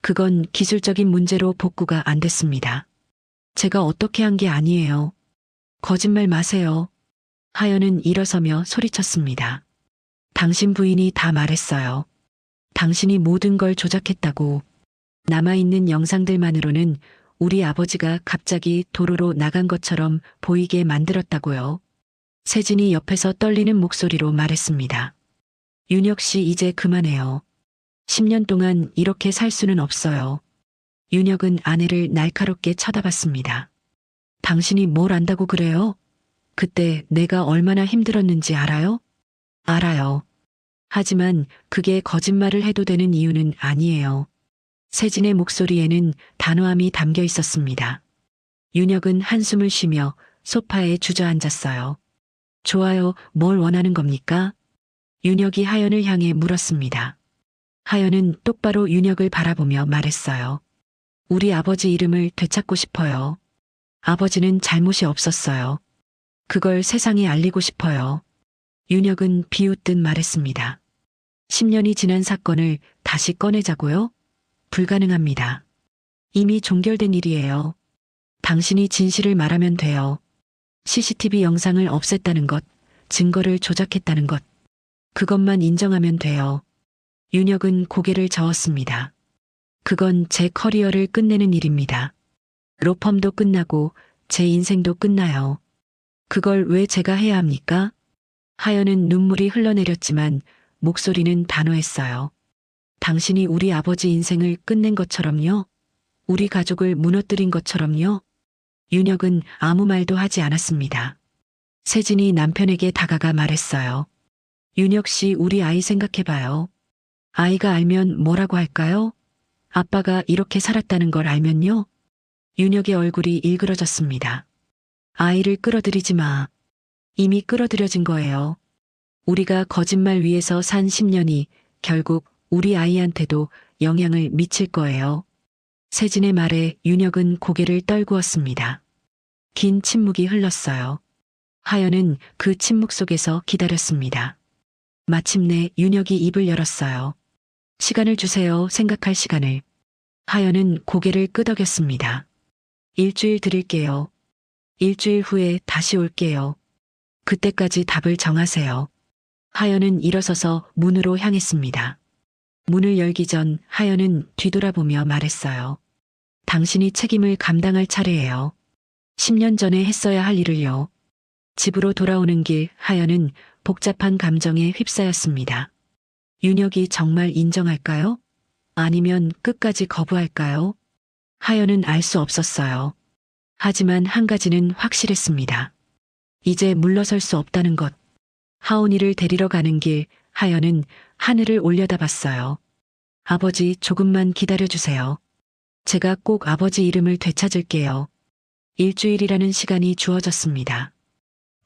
그건 기술적인 문제로 복구가 안 됐습니다. 제가 어떻게 한 게 아니에요. 거짓말 마세요. 하연은 일어서며 소리쳤습니다. 당신 부인이 다 말했어요. 당신이 모든 걸 조작했다고. 남아있는 영상들만으로는 우리 아버지가 갑자기 도로로 나간 것처럼 보이게 만들었다고요. 세진이 옆에서 떨리는 목소리로 말했습니다. 윤혁 씨 이제 그만해요. 10년 동안 이렇게 살 수는 없어요. 윤혁은 아내를 날카롭게 쳐다봤습니다. 당신이 뭘 안다고 그래요? 그때 내가 얼마나 힘들었는지 알아요? 알아요. 하지만 그게 거짓말을 해도 되는 이유는 아니에요. 세진의 목소리에는 단호함이 담겨 있었습니다. 윤혁은 한숨을 쉬며 소파에 주저앉았어요. 좋아요, 뭘 원하는 겁니까? 윤혁이 하연을 향해 물었습니다. 하연은 똑바로 윤혁을 바라보며 말했어요. 우리 아버지 이름을 되찾고 싶어요. 아버지는 잘못이 없었어요. 그걸 세상에 알리고 싶어요. 윤혁은 비웃듯 말했습니다. 10년이 지난 사건을 다시 꺼내자고요? 불가능합니다. 이미 종결된 일이에요. 당신이 진실을 말하면 돼요. CCTV 영상을 없앴다는 것, 증거를 조작했다는 것, 그것만 인정하면 돼요. 윤혁은 고개를 저었습니다. 그건 제 커리어를 끝내는 일입니다. 로펌도 끝나고 제 인생도 끝나요. 그걸 왜 제가 해야 합니까? 하연은 눈물이 흘러내렸지만 목소리는 단호했어요. 당신이 우리 아버지 인생을 끝낸 것처럼요? 우리 가족을 무너뜨린 것처럼요? 윤혁은 아무 말도 하지 않았습니다. 세진이 남편에게 다가가 말했어요. 윤혁 씨 우리 아이 생각해봐요. 아이가 알면 뭐라고 할까요? 아빠가 이렇게 살았다는 걸 알면요? 윤혁의 얼굴이 일그러졌습니다. 아이를 끌어들이지 마. 이미 끌어들여진 거예요. 우리가 거짓말 위에서 산 10년이 결국 우리 아이한테도 영향을 미칠 거예요. 세진의 말에 윤혁은 고개를 떨구었습니다. 긴 침묵이 흘렀어요. 하연은 그 침묵 속에서 기다렸습니다. 마침내 윤혁이 입을 열었어요. 시간을 주세요. 생각할 시간을. 하연은 고개를 끄덕였습니다. 일주일 드릴게요. 일주일 후에 다시 올게요. 그때까지 답을 정하세요. 하연은 일어서서 문으로 향했습니다. 문을 열기 전 하연은 뒤돌아보며 말했어요. 당신이 책임을 감당할 차례예요. 10년 전에 했어야 할 일을요. 집으로 돌아오는 길 하연은 복잡한 감정에 휩싸였습니다. 윤혁이 정말 인정할까요? 아니면 끝까지 거부할까요? 하연은 알 수 없었어요. 하지만 한 가지는 확실했습니다. 이제 물러설 수 없다는 것. 하온이를 데리러 가는 길, 하연은 하늘을 올려다봤어요. 아버지, 조금만 기다려주세요. 제가 꼭 아버지 이름을 되찾을게요. 일주일이라는 시간이 주어졌습니다.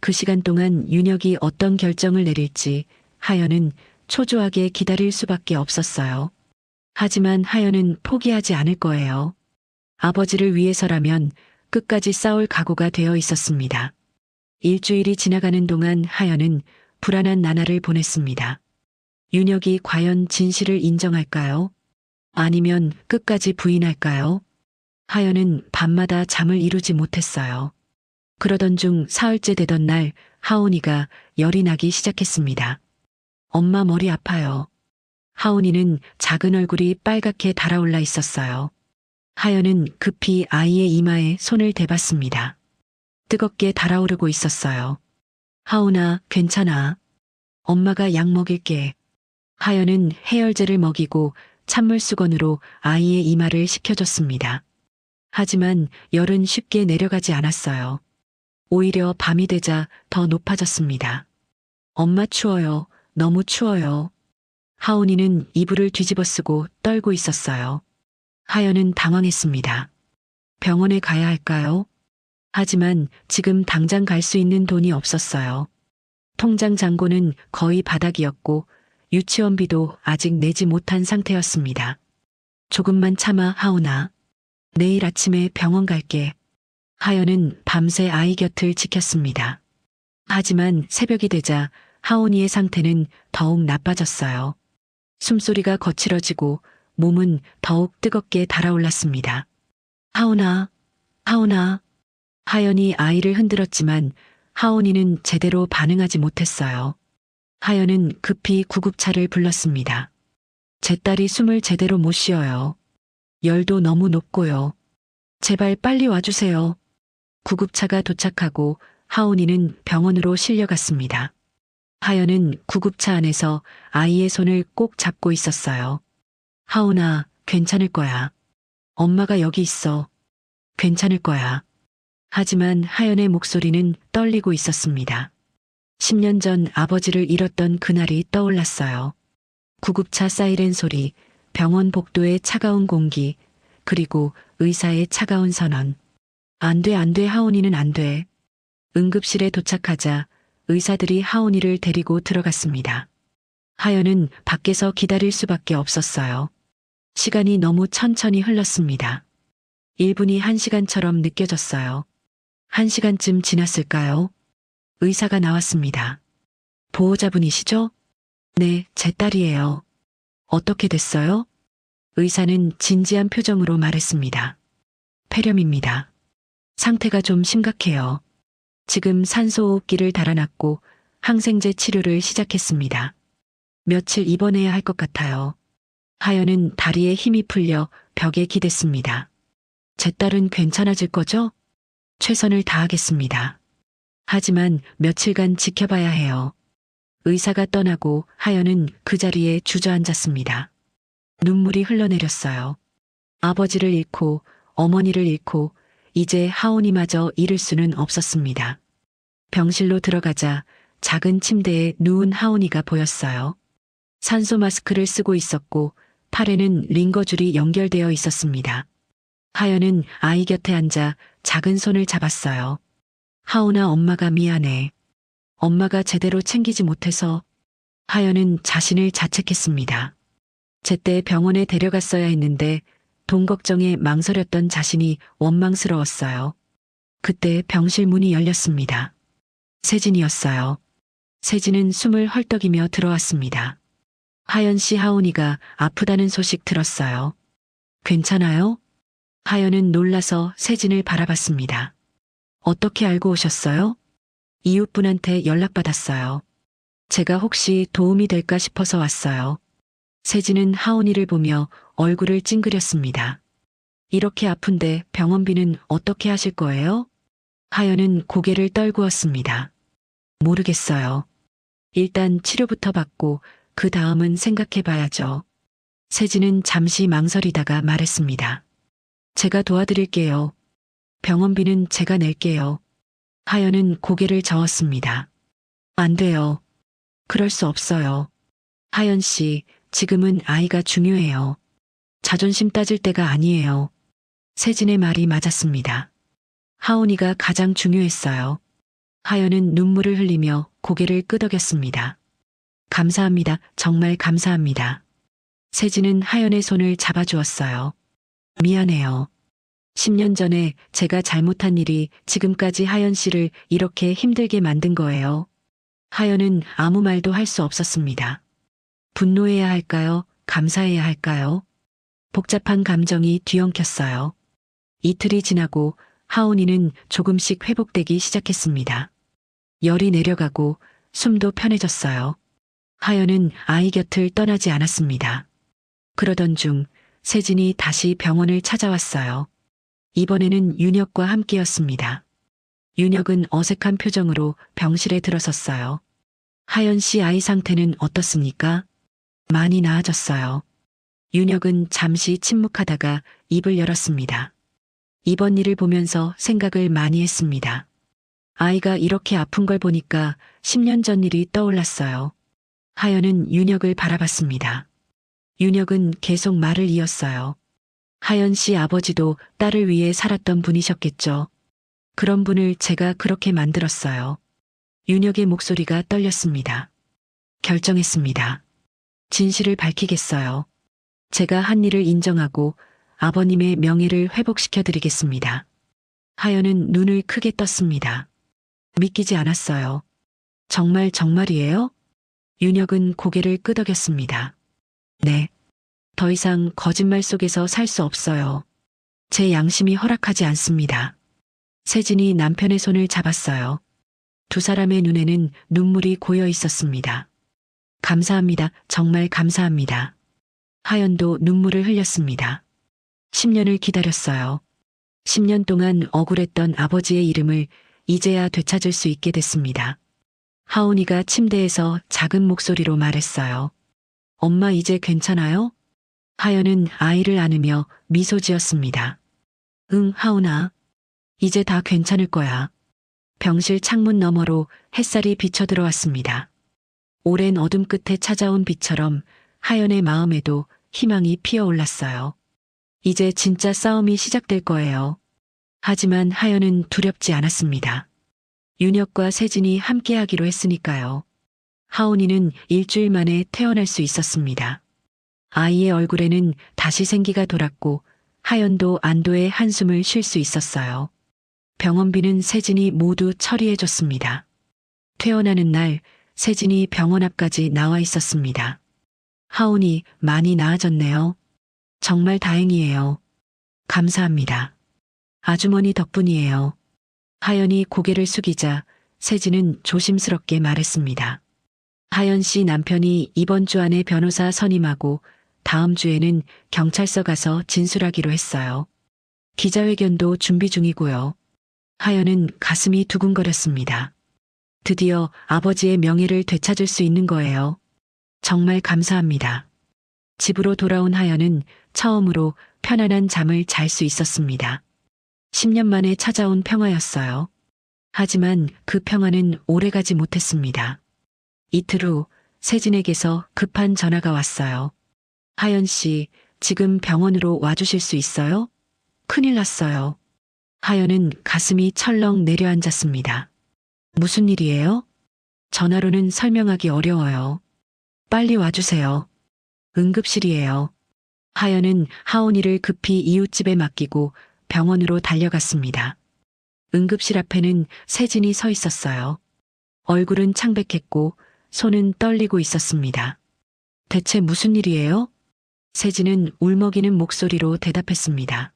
그 시간 동안 윤혁이 어떤 결정을 내릴지 하연은 초조하게 기다릴 수밖에 없었어요. 하지만 하연은 포기하지 않을 거예요. 아버지를 위해서라면 끝까지 싸울 각오가 되어 있었습니다. 일주일이 지나가는 동안 하연은 불안한 나날을 보냈습니다. 윤혁이 과연 진실을 인정할까요? 아니면 끝까지 부인할까요? 하연은 밤마다 잠을 이루지 못했어요. 그러던 중 사흘째 되던 날 하온이가 열이 나기 시작했습니다. 엄마, 머리 아파요. 하온이는 작은 얼굴이 빨갛게 달아올라 있었어요. 하연은 급히 아이의 이마에 손을 대봤습니다. 뜨겁게 달아오르고 있었어요. 하온아, 괜찮아. 엄마가 약 먹일게. 하연은 해열제를 먹이고 찬물 수건으로 아이의 이마를 식혀줬습니다. 하지만 열은 쉽게 내려가지 않았어요. 오히려 밤이 되자 더 높아졌습니다. 엄마, 추워요. 너무 추워요. 하온이는 이불을 뒤집어 쓰고 떨고 있었어요. 하연은 당황했습니다. 병원에 가야 할까요? 하지만 지금 당장 갈 수 있는 돈이 없었어요. 통장 잔고는 거의 바닥이었고 유치원비도 아직 내지 못한 상태였습니다. 조금만 참아, 하온아. 내일 아침에 병원 갈게. 하연은 밤새 아이 곁을 지켰습니다. 하지만 새벽이 되자 하온이의 상태는 더욱 나빠졌어요. 숨소리가 거칠어지고 몸은 더욱 뜨겁게 달아올랐습니다. 하온아, 하온아. 하연이 아이를 흔들었지만 하온이는 제대로 반응하지 못했어요. 하연은 급히 구급차를 불렀습니다. 제 딸이 숨을 제대로 못 쉬어요. 열도 너무 높고요. 제발 빨리 와주세요. 구급차가 도착하고 하온이는 병원으로 실려갔습니다. 하연은 구급차 안에서 아이의 손을 꼭 잡고 있었어요. 하온아, 괜찮을 거야. 엄마가 여기 있어. 괜찮을 거야. 하지만 하연의 목소리는 떨리고 있었습니다. 10년 전 아버지를 잃었던 그날이 떠올랐어요. 구급차 사이렌 소리, 병원 복도의 차가운 공기, 그리고 의사의 차가운 선언. 안 돼, 안 돼, 하온이는 안 돼. 응급실에 도착하자 의사들이 하온이를 데리고 들어갔습니다. 하연은 밖에서 기다릴 수밖에 없었어요. 시간이 너무 천천히 흘렀습니다. 1분이 1시간처럼 느껴졌어요. 1시간쯤 지났을까요? 의사가 나왔습니다. 보호자분이시죠? 네, 제 딸이에요. 어떻게 됐어요? 의사는 진지한 표정으로 말했습니다. 폐렴입니다. 상태가 좀 심각해요. 지금 산소호흡기를 달아놨고 항생제 치료를 시작했습니다. 며칠 입원해야 할 것 같아요. 하연은 다리에 힘이 풀려 벽에 기댔습니다. 제 딸은 괜찮아질 거죠? 최선을 다하겠습니다. 하지만 며칠간 지켜봐야 해요. 의사가 떠나고 하연은 그 자리에 주저앉았습니다. 눈물이 흘러내렸어요. 아버지를 잃고 어머니를 잃고 이제 하온이마저 잃을 수는 없었습니다. 병실로 들어가자 작은 침대에 누운 하온이가 보였어요. 산소 마스크를 쓰고 있었고 팔에는 링거줄이 연결되어 있었습니다. 하연은 아이 곁에 앉아 작은 손을 잡았어요. 하온아, 엄마가 미안해. 엄마가 제대로 챙기지 못해서. 하연은 자신을 자책했습니다. 제때 병원에 데려갔어야 했는데 돈 걱정에 망설였던 자신이 원망스러웠어요. 그때 병실 문이 열렸습니다. 세진이었어요. 세진은 숨을 헐떡이며 들어왔습니다. 하연 씨, 하온이가 아프다는 소식 들었어요. 괜찮아요? 하연은 놀라서 세진을 바라봤습니다. 어떻게 알고 오셨어요? 이웃분한테 연락받았어요. 제가 혹시 도움이 될까 싶어서 왔어요. 세진은 하온이를 보며 얼굴을 찡그렸습니다. 이렇게 아픈데 병원비는 어떻게 하실 거예요? 하연은 고개를 떨구었습니다. 모르겠어요. 일단 치료부터 받고 그 다음은 생각해 봐야죠. 세진은 잠시 망설이다가 말했습니다. 제가 도와드릴게요. 병원비는 제가 낼게요. 하연은 고개를 저었습니다. 안 돼요. 그럴 수 없어요. 하연 씨, 지금은 아이가 중요해요. 자존심 따질 때가 아니에요. 세진의 말이 맞았습니다. 하온이가 가장 중요했어요. 하연은 눈물을 흘리며 고개를 끄덕였습니다. 감사합니다. 정말 감사합니다. 세진은 하연의 손을 잡아주었어요. 미안해요. 10년 전에 제가 잘못한 일이 지금까지 하연 씨를 이렇게 힘들게 만든 거예요. 하연은 아무 말도 할 수 없었습니다. 분노해야 할까요? 감사해야 할까요? 복잡한 감정이 뒤엉켰어요. 이틀이 지나고 하온이는 조금씩 회복되기 시작했습니다. 열이 내려가고 숨도 편해졌어요. 하연은 아이 곁을 떠나지 않았습니다. 그러던 중 세진이 다시 병원을 찾아왔어요. 이번에는 윤혁과 함께였습니다. 윤혁은 어색한 표정으로 병실에 들어섰어요. 하연 씨 아이 상태는 어떻습니까? 많이 나아졌어요. 윤혁은 잠시 침묵하다가 입을 열었습니다. 이번 일을 보면서 생각을 많이 했습니다. 아이가 이렇게 아픈 걸 보니까 10년 전 일이 떠올랐어요. 하연은 윤혁을 바라봤습니다. 윤혁은 계속 말을 이었어요. 하연 씨 아버지도 딸을 위해 살았던 분이셨겠죠. 그런 분을 제가 그렇게 만들었어요. 윤혁의 목소리가 떨렸습니다. 결정했습니다. 진실을 밝히겠어요. 제가 한 일을 인정하고 아버님의 명예를 회복시켜 드리겠습니다. 하연은 눈을 크게 떴습니다. 믿기지 않았어요. 정말이에요? 윤혁은 고개를 끄덕였습니다. 네. 더 이상 거짓말 속에서 살 수 없어요. 제 양심이 허락하지 않습니다. 세진이 남편의 손을 잡았어요. 두 사람의 눈에는 눈물이 고여 있었습니다. 감사합니다. 정말 감사합니다. 하연도 눈물을 흘렸습니다. 10년을 기다렸어요. 10년 동안 억울했던 아버지의 이름을 이제야 되찾을 수 있게 됐습니다. 하온이가 침대에서 작은 목소리로 말했어요. 엄마 이제 괜찮아요? 하연은 아이를 안으며 미소 지었습니다. 응, 하온아. 이제 다 괜찮을 거야. 병실 창문 너머로 햇살이 비쳐 들어왔습니다. 오랜 어둠 끝에 찾아온 빛처럼 하연의 마음에도 희망이 피어올랐어요. 이제 진짜 싸움이 시작될 거예요. 하지만 하연은 두렵지 않았습니다. 윤혁과 세진이 함께하기로 했으니까요. 하온이는 일주일 만에 태어날 수 있었습니다. 아이의 얼굴에는 다시 생기가 돌았고 하연도 안도의 한숨을 쉴 수 있었어요. 병원비는 세진이 모두 처리해줬습니다. 퇴원하는 날 세진이 병원 앞까지 나와 있었습니다. 하온이 많이 나아졌네요. 정말 다행이에요. 감사합니다. 아주머니 덕분이에요. 하연이 고개를 숙이자 세진은 조심스럽게 말했습니다. 하연 씨 남편이 이번 주 안에 변호사 선임하고 다음 주에는 경찰서 가서 진술하기로 했어요. 기자회견도 준비 중이고요. 하연은 가슴이 두근거렸습니다. 드디어 아버지의 명예를 되찾을 수 있는 거예요. 정말 감사합니다. 집으로 돌아온 하연은 처음으로 편안한 잠을 잘 수 있었습니다. 10년 만에 찾아온 평화였어요. 하지만 그 평화는 오래가지 못했습니다. 이틀 후 세진에게서 급한 전화가 왔어요. 하연 씨, 지금 병원으로 와주실 수 있어요? 큰일 났어요. 하연은 가슴이 철렁 내려앉았습니다. 무슨 일이에요? 전화로는 설명하기 어려워요. 빨리 와주세요. 응급실이에요. 하연은 하온이를 급히 이웃집에 맡기고 병원으로 달려갔습니다. 응급실 앞에는 세진이 서 있었어요. 얼굴은 창백했고 손은 떨리고 있었습니다. 대체 무슨 일이에요? 세진은 울먹이는 목소리로 대답했습니다.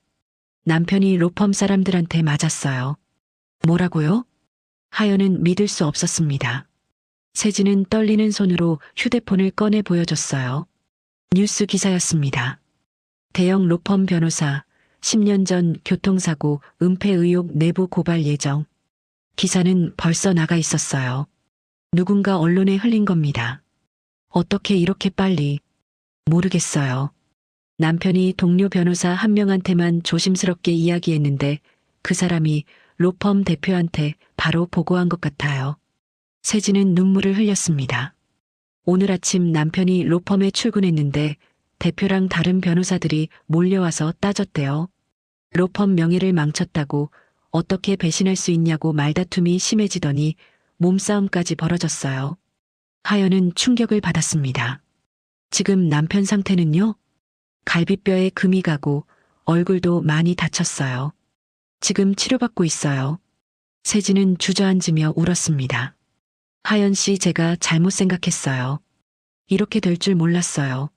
남편이 로펌 사람들한테 맞았어요. 뭐라고요? 하연은 믿을 수 없었습니다. 세진은 떨리는 손으로 휴대폰을 꺼내 보여줬어요. 뉴스 기사였습니다. 대형 로펌 변호사, 10년 전 교통사고 은폐 의혹 내부 고발 예정. 기사는 벌써 나가 있었어요. 누군가 언론에 흘린 겁니다. 어떻게 이렇게 빨리? 모르겠어요. 남편이 동료 변호사 한 명한테만 조심스럽게 이야기했는데 그 사람이 로펌 대표한테 바로 보고한 것 같아요. 세진은 눈물을 흘렸습니다. 오늘 아침 남편이 로펌에 출근했는데 대표랑 다른 변호사들이 몰려와서 따졌대요. 로펌 명예를 망쳤다고 어떻게 배신할 수 있냐고 말다툼이 심해지더니 몸싸움까지 벌어졌어요. 하연은 충격을 받았습니다. 지금 남편 상태는요? 갈비뼈에 금이 가고 얼굴도 많이 다쳤어요. 지금 치료받고 있어요. 세진은 주저앉으며 울었습니다. 하연 씨, 제가 잘못 생각했어요. 이렇게 될 줄 몰랐어요.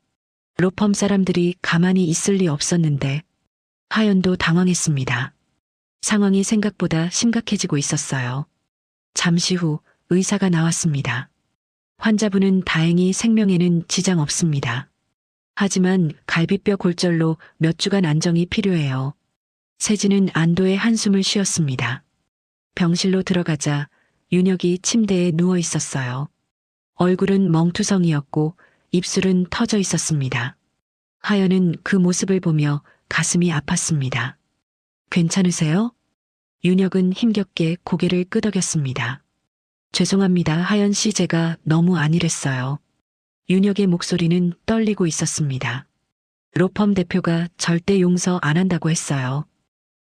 로펌 사람들이 가만히 있을 리 없었는데. 하연도 당황했습니다. 상황이 생각보다 심각해지고 있었어요. 잠시 후 의사가 나왔습니다. 환자분은 다행히 생명에는 지장 없습니다. 하지만 갈비뼈 골절로 몇 주간 안정이 필요해요. 세진은 안도의 한숨을 쉬었습니다. 병실로 들어가자 윤혁이 침대에 누워 있었어요. 얼굴은 멍투성이었고 입술은 터져 있었습니다. 하연은 그 모습을 보며 가슴이 아팠습니다. 괜찮으세요? 윤혁은 힘겹게 고개를 끄덕였습니다. 죄송합니다, 하연 씨, 제가 너무 안일했어요. 윤혁의 목소리는 떨리고 있었습니다. 로펌 대표가 절대 용서 안 한다고 했어요.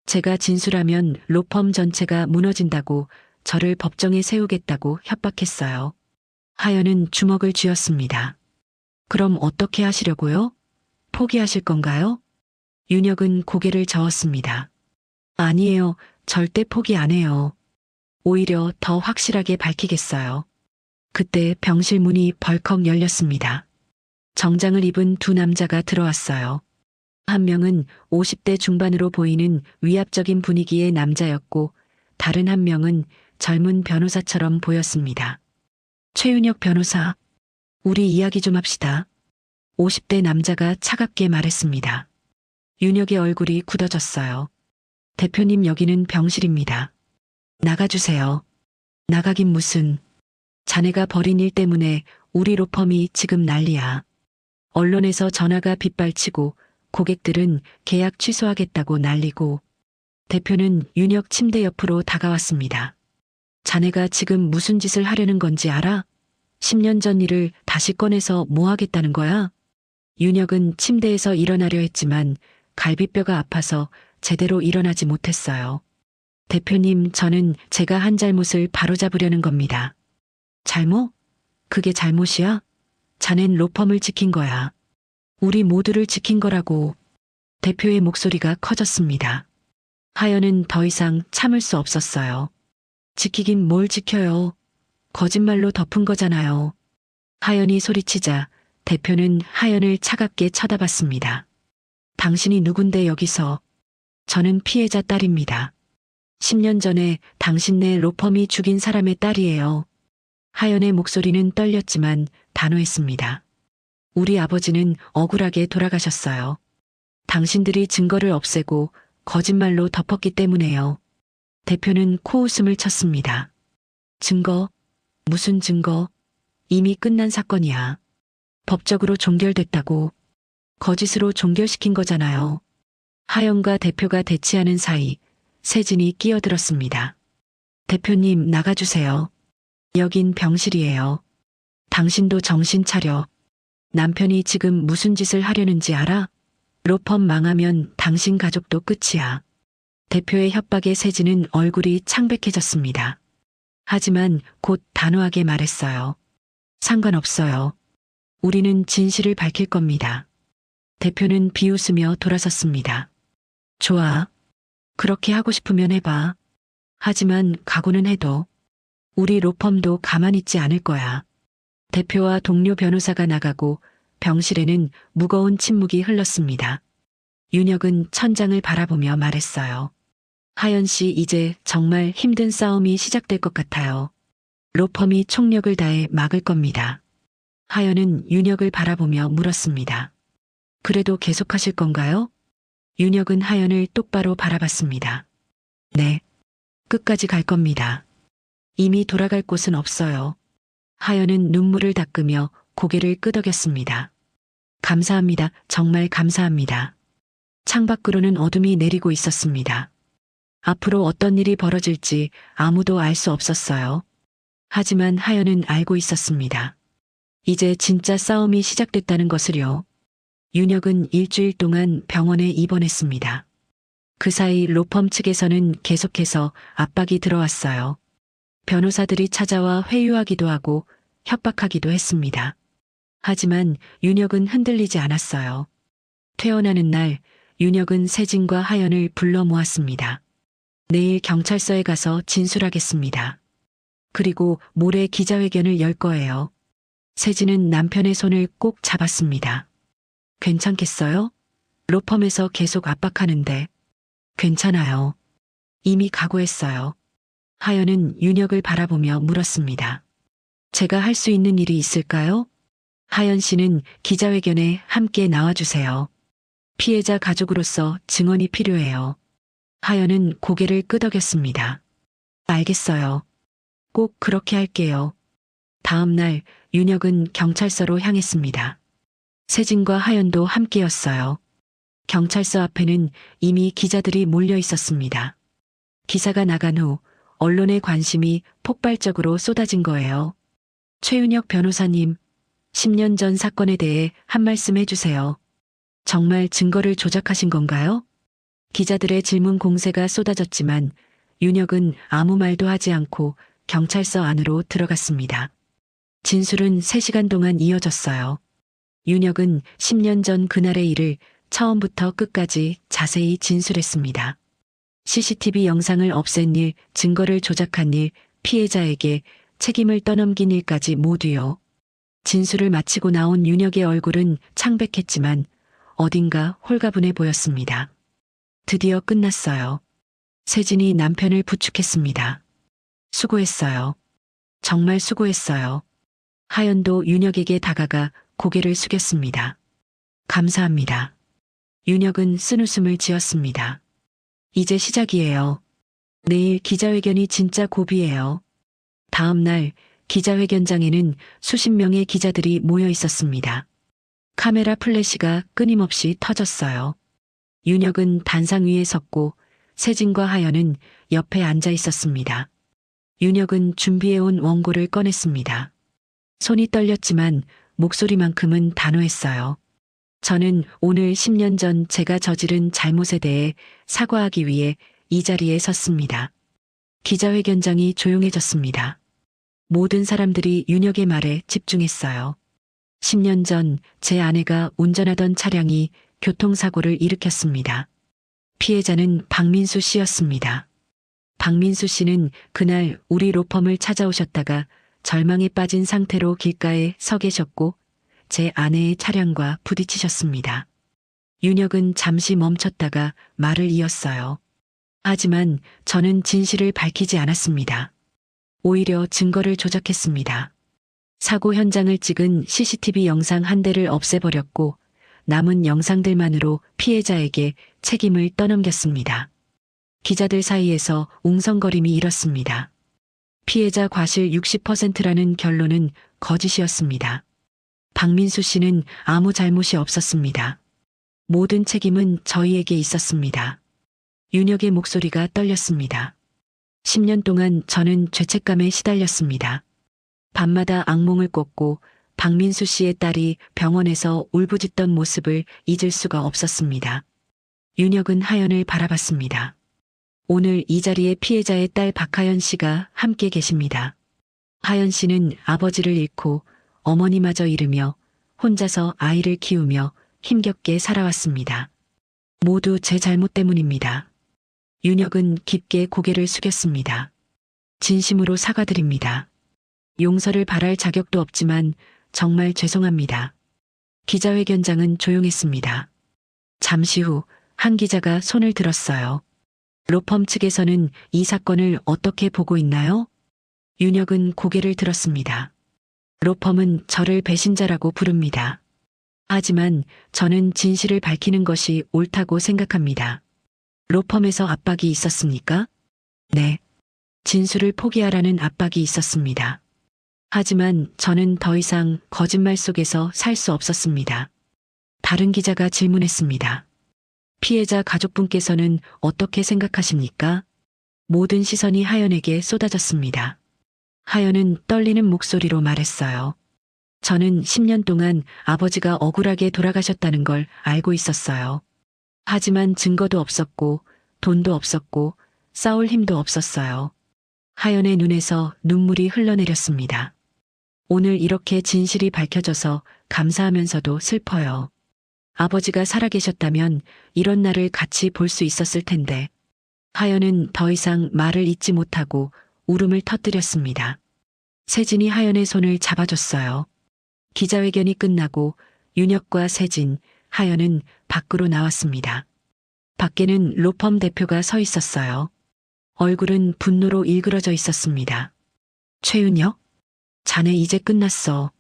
제가 진술하면 로펌 전체가 무너진다고 저를 법정에 세우겠다고 협박했어요. 하연은 주먹을 쥐었습니다. 그럼 어떻게 하시려고요? 포기하실 건가요? 윤혁은 고개를 저었습니다. 아니에요. 절대 포기 안 해요. 오히려 더 확실하게 밝히겠어요. 그때 병실 문이 벌컥 열렸습니다. 정장을 입은 두 남자가 들어왔어요. 한 명은 50대 중반으로 보이는 위압적인 분위기의 남자였고 다른 한 명은 젊은 변호사처럼 보였습니다. 최윤혁 변호사, 우리 이야기 좀 합시다. 50대 남자가 차갑게 말했습니다. 윤혁의 얼굴이 굳어졌어요. 대표님, 여기는 병실입니다. 나가주세요. 나가긴 무슨. 자네가 벌인 일 때문에 우리 로펌이 지금 난리야. 언론에서 전화가 빗발치고 고객들은 계약 취소하겠다고 난리고. 대표는 윤혁 침대 옆으로 다가왔습니다. 자네가 지금 무슨 짓을 하려는 건지 알아? 10년 전 일을 다시 꺼내서 뭐 하겠다는 거야? 윤혁은 침대에서 일어나려 했지만 갈비뼈가 아파서 제대로 일어나지 못했어요. 대표님, 저는 제가 한 잘못을 바로잡으려는 겁니다. 잘못? 그게 잘못이야? 자넨 로펌을 지킨 거야. 우리 모두를 지킨 거라고. 대표의 목소리가 커졌습니다. 하연은 더 이상 참을 수 없었어요. 지키긴 뭘 지켜요. 거짓말로 덮은 거잖아요. 하연이 소리치자 대표는 하연을 차갑게 쳐다봤습니다. 당신이 누군데 여기서. 저는 피해자 딸입니다. 10년 전에 당신네 로펌이 죽인 사람의 딸이에요. 하연의 목소리는 떨렸지만 단호했습니다. 우리 아버지는 억울하게 돌아가셨어요. 당신들이 증거를 없애고 거짓말로 덮었기 때문에요. 대표는 코웃음을 쳤습니다. 증거? 무슨 증거? 이미 끝난 사건이야. 법적으로 종결됐다고. 거짓으로 종결시킨 거잖아요. 하연과 대표가 대치하는 사이 세진이 끼어들었습니다. 대표님, 나가주세요. 여긴 병실이에요. 당신도 정신 차려. 남편이 지금 무슨 짓을 하려는지 알아? 로펌 망하면 당신 가족도 끝이야. 대표의 협박에 세진은 얼굴이 창백해졌습니다. 하지만 곧 단호하게 말했어요. 상관없어요. 우리는 진실을 밝힐 겁니다. 대표는 비웃으며 돌아섰습니다. 좋아. 그렇게 하고 싶으면 해봐. 하지만 각오는 해도. 우리 로펌도 가만히 있지 않을 거야. 대표와 동료 변호사가 나가고 병실에는 무거운 침묵이 흘렀습니다. 윤혁은 천장을 바라보며 말했어요. 하연 씨, 이제 정말 힘든 싸움이 시작될 것 같아요. 로펌이 총력을 다해 막을 겁니다. 하연은 윤혁을 바라보며 물었습니다. 그래도 계속하실 건가요? 윤혁은 하연을 똑바로 바라봤습니다. 네. 끝까지 갈 겁니다. 이미 돌아갈 곳은 없어요. 하연은 눈물을 닦으며 고개를 끄덕였습니다. 감사합니다. 정말 감사합니다. 창밖으로는 어둠이 내리고 있었습니다. 앞으로 어떤 일이 벌어질지 아무도 알 수 없었어요. 하지만 하연은 알고 있었습니다. 이제 진짜 싸움이 시작됐다는 것을요. 윤혁은 일주일 동안 병원에 입원했습니다. 그 사이 로펌 측에서는 계속해서 압박이 들어왔어요. 변호사들이 찾아와 회유하기도 하고 협박하기도 했습니다. 하지만 윤혁은 흔들리지 않았어요. 퇴원하는 날 윤혁은 세진과 하연을 불러 모았습니다. 내일 경찰서에 가서 진술하겠습니다. 그리고 모레 기자회견을 열 거예요. 세진은 남편의 손을 꼭 잡았습니다. 괜찮겠어요? 로펌에서 계속 압박하는데. 괜찮아요. 이미 각오했어요. 하연은 윤혁을 바라보며 물었습니다. 제가 할 수 있는 일이 있을까요? 하연 씨는 기자회견에 함께 나와주세요. 피해자 가족으로서 증언이 필요해요. 하연은 고개를 끄덕였습니다. 알겠어요. 꼭 그렇게 할게요. 다음 날 윤혁은 경찰서로 향했습니다. 세진과 하연도 함께였어요. 경찰서 앞에는 이미 기자들이 몰려 있었습니다. 기사가 나간 후 언론의 관심이 폭발적으로 쏟아진 거예요. 최윤혁 변호사님, 10년 전 사건에 대해 한 말씀 해주세요. 정말 증거를 조작하신 건가요? 기자들의 질문 공세가 쏟아졌지만 윤혁은 아무 말도 하지 않고 경찰서 안으로 들어갔습니다. 진술은 3시간 동안 이어졌어요. 윤혁은 10년 전 그날의 일을 처음부터 끝까지 자세히 진술했습니다. CCTV 영상을 없앤 일, 증거를 조작한 일, 피해자에게 책임을 떠넘긴 일까지 모두요. 진술을 마치고 나온 윤혁의 얼굴은 창백했지만 어딘가 홀가분해 보였습니다. 드디어 끝났어요. 세진이 남편을 부축했습니다. 수고했어요. 정말 수고했어요. 하연도 윤혁에게 다가가 고개를 숙였습니다. 감사합니다. 윤혁은 쓴웃음을 지었습니다. 이제 시작이에요. 내일 기자회견이 진짜 고비예요. 다음 날 기자회견장에는 수십 명의 기자들이 모여 있었습니다. 카메라 플래시가 끊임없이 터졌어요. 윤혁은 단상 위에 섰고 세진과 하연은 옆에 앉아 있었습니다. 윤혁은 준비해온 원고를 꺼냈습니다. 손이 떨렸지만 목소리만큼은 단호했어요. 저는 오늘 10년 전 제가 저지른 잘못에 대해 사과하기 위해 이 자리에 섰습니다. 기자회견장이 조용해졌습니다. 모든 사람들이 윤혁의 말에 집중했어요. 10년 전 제 아내가 운전하던 차량이 교통사고를 일으켰습니다. 피해자는 박민수 씨였습니다. 박민수 씨는 그날 우리 로펌을 찾아오셨다가 절망에 빠진 상태로 길가에 서 계셨고 제 아내의 차량과 부딪히셨습니다. 윤혁은 잠시 멈췄다가 말을 이었어요. 하지만 저는 진실을 밝히지 않았습니다. 오히려 증거를 조작했습니다. 사고 현장을 찍은 CCTV 영상 한 대를 없애버렸고 남은 영상들만으로 피해자에게 책임을 떠넘겼습니다. 기자들 사이에서 웅성거림이 일었습니다. 피해자 과실 60%라는 결론은 거짓이었습니다. 박민수 씨는 아무 잘못이 없었습니다. 모든 책임은 저희에게 있었습니다. 윤혁의 목소리가 떨렸습니다. 10년 동안 저는 죄책감에 시달렸습니다. 밤마다 악몽을 꿨고 박민수 씨의 딸이 병원에서 울부짖던 모습을 잊을 수가 없었습니다. 윤혁은 하연을 바라봤습니다. 오늘 이 자리에 피해자의 딸 박하연 씨가 함께 계십니다. 하연 씨는 아버지를 잃고 어머니마저 잃으며 혼자서 아이를 키우며 힘겹게 살아왔습니다. 모두 제 잘못 때문입니다. 윤혁은 깊게 고개를 숙였습니다. 진심으로 사과드립니다. 용서를 바랄 자격도 없지만 정말 죄송합니다. 기자회견장은 조용했습니다. 잠시 후 한 기자가 손을 들었어요. 로펌 측에서는 이 사건을 어떻게 보고 있나요? 윤혁은 고개를 들었습니다. 로펌은 저를 배신자라고 부릅니다. 하지만 저는 진실을 밝히는 것이 옳다고 생각합니다. 로펌에서 압박이 있었습니까? 네. 진술을 포기하라는 압박이 있었습니다. 하지만 저는 더 이상 거짓말 속에서 살 수 없었습니다. 다른 기자가 질문했습니다. 피해자 가족분께서는 어떻게 생각하십니까? 모든 시선이 하연에게 쏟아졌습니다. 하연은 떨리는 목소리로 말했어요. 저는 10년 동안 아버지가 억울하게 돌아가셨다는 걸 알고 있었어요. 하지만 증거도 없었고 돈도 없었고 싸울 힘도 없었어요. 하연의 눈에서 눈물이 흘러내렸습니다. 오늘 이렇게 진실이 밝혀져서 감사하면서도 슬퍼요. 아버지가 살아계셨다면 이런 날을 같이 볼 수 있었을 텐데. 하연은 더 이상 말을 잇지 못하고 울음을 터뜨렸습니다. 세진이 하연의 손을 잡아줬어요. 기자회견이 끝나고 윤혁과 세진, 하연은 밖으로 나왔습니다. 밖에는 로펌 대표가 서 있었어요. 얼굴은 분노로 일그러져 있었습니다. 최윤혁? 자네 이제 끝났어.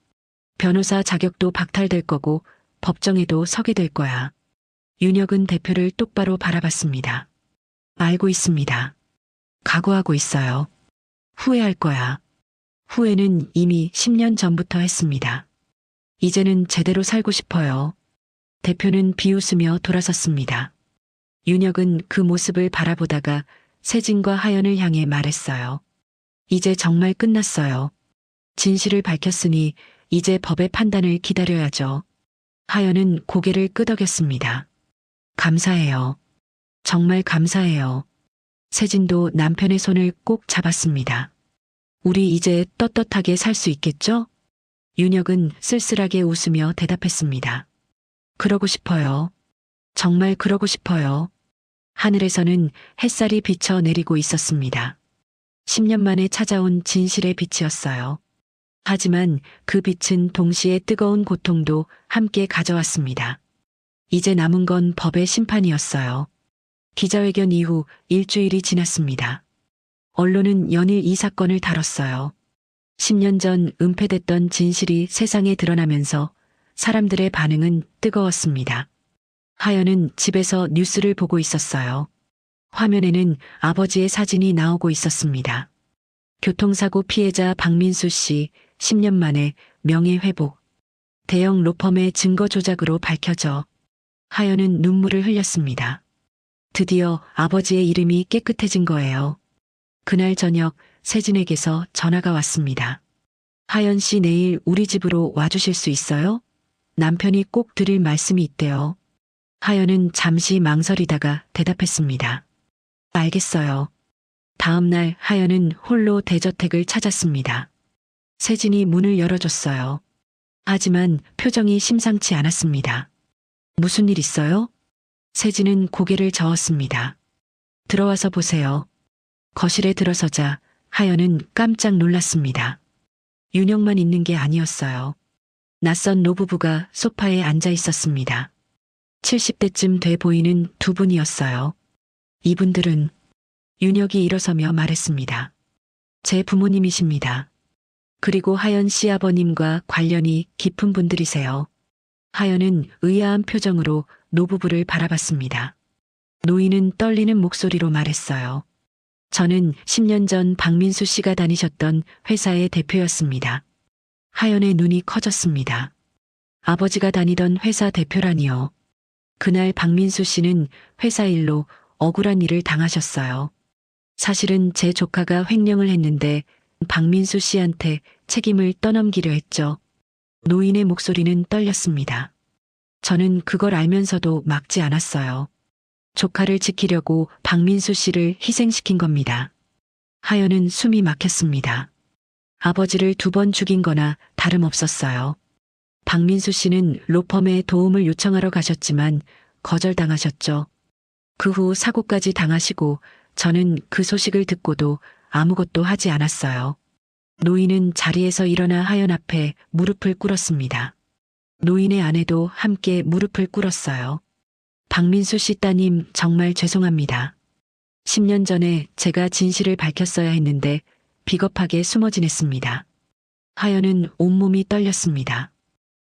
변호사 자격도 박탈될 거고 법정에도 서게 될 거야. 윤혁은 대표를 똑바로 바라봤습니다. 알고 있습니다. 각오하고 있어요. 후회할 거야. 후회는 이미 10년 전부터 했습니다. 이제는 제대로 살고 싶어요. 대표는 비웃으며 돌아섰습니다. 윤혁은 그 모습을 바라보다가 세진과 하연을 향해 말했어요. 이제 정말 끝났어요. 진실을 밝혔으니 이제 법의 판단을 기다려야죠. 하연은 고개를 끄덕였습니다. 감사해요. 정말 감사해요. 세진도 남편의 손을 꼭 잡았습니다. 우리 이제 떳떳하게 살 수 있겠죠? 윤혁은 쓸쓸하게 웃으며 대답했습니다. 그러고 싶어요. 정말 그러고 싶어요. 하늘에서는 햇살이 비쳐 내리고 있었습니다. 10년 만에 찾아온 진실의 빛이었어요. 하지만 그 빛은 동시에 뜨거운 고통도 함께 가져왔습니다. 이제 남은 건 법의 심판이었어요. 기자회견 이후 일주일이 지났습니다. 언론은 연일 이 사건을 다뤘어요. 10년 전 은폐됐던 진실이 세상에 드러나면서 사람들의 반응은 뜨거웠습니다. 하연은 집에서 뉴스를 보고 있었어요. 화면에는 아버지의 사진이 나오고 있었습니다. 교통사고 피해자 박민수 씨 10년 만에 명예회복. 대형 로펌의 증거 조작으로 밝혀져. 하연은 눈물을 흘렸습니다. 드디어 아버지의 이름이 깨끗해진 거예요. 그날 저녁 세진에게서 전화가 왔습니다. 하연 씨 내일 우리 집으로 와주실 수 있어요? 남편이 꼭 드릴 말씀이 있대요. 하연은 잠시 망설이다가 대답했습니다. 알겠어요. 다음 날 하연은 홀로 대저택을 찾았습니다. 세진이 문을 열어줬어요. 하지만 표정이 심상치 않았습니다. 무슨 일 있어요? 세진은 고개를 저었습니다. 들어와서 보세요. 거실에 들어서자 하연은 깜짝 놀랐습니다. 윤혁만 있는 게 아니었어요. 낯선 노부부가 소파에 앉아 있었습니다. 70대쯤 돼 보이는 두 분이었어요. 이분들은 윤혁이 일어서며 말했습니다. 제 부모님이십니다. 그리고 하연 씨 아버님과 관련이 깊은 분들이세요. 하연은 의아한 표정으로 노부부를 바라봤습니다. 노인은 떨리는 목소리로 말했어요. 저는 10년 전 박민수 씨가 다니셨던 회사의 대표였습니다. 하연의 눈이 커졌습니다. 아버지가 다니던 회사 대표라니요. 그날 박민수 씨는 회사 일로 억울한 일을 당하셨어요. 사실은 제 조카가 횡령을 했는데 박민수 씨한테 책임을 떠넘기려 했죠. 노인의 목소리는 떨렸습니다. 저는 그걸 알면서도 막지 않았어요. 조카를 지키려고 박민수 씨를 희생시킨 겁니다. 하연은 숨이 막혔습니다. 아버지를 2번 죽인 거나 다름없었어요. 박민수 씨는 로펌에 도움을 요청하러 가셨지만 거절당하셨죠. 그 후 사고까지 당하시고 저는 그 소식을 듣고도 아무것도 하지 않았어요. 노인은 자리에서 일어나 하연 앞에 무릎을 꿇었습니다. 노인의 아내도 함께 무릎을 꿇었어요. 박민수 씨 따님 정말 죄송합니다. 10년 전에 제가 진실을 밝혔어야 했는데 비겁하게 숨어 지냈습니다. 하연은 온몸이 떨렸습니다.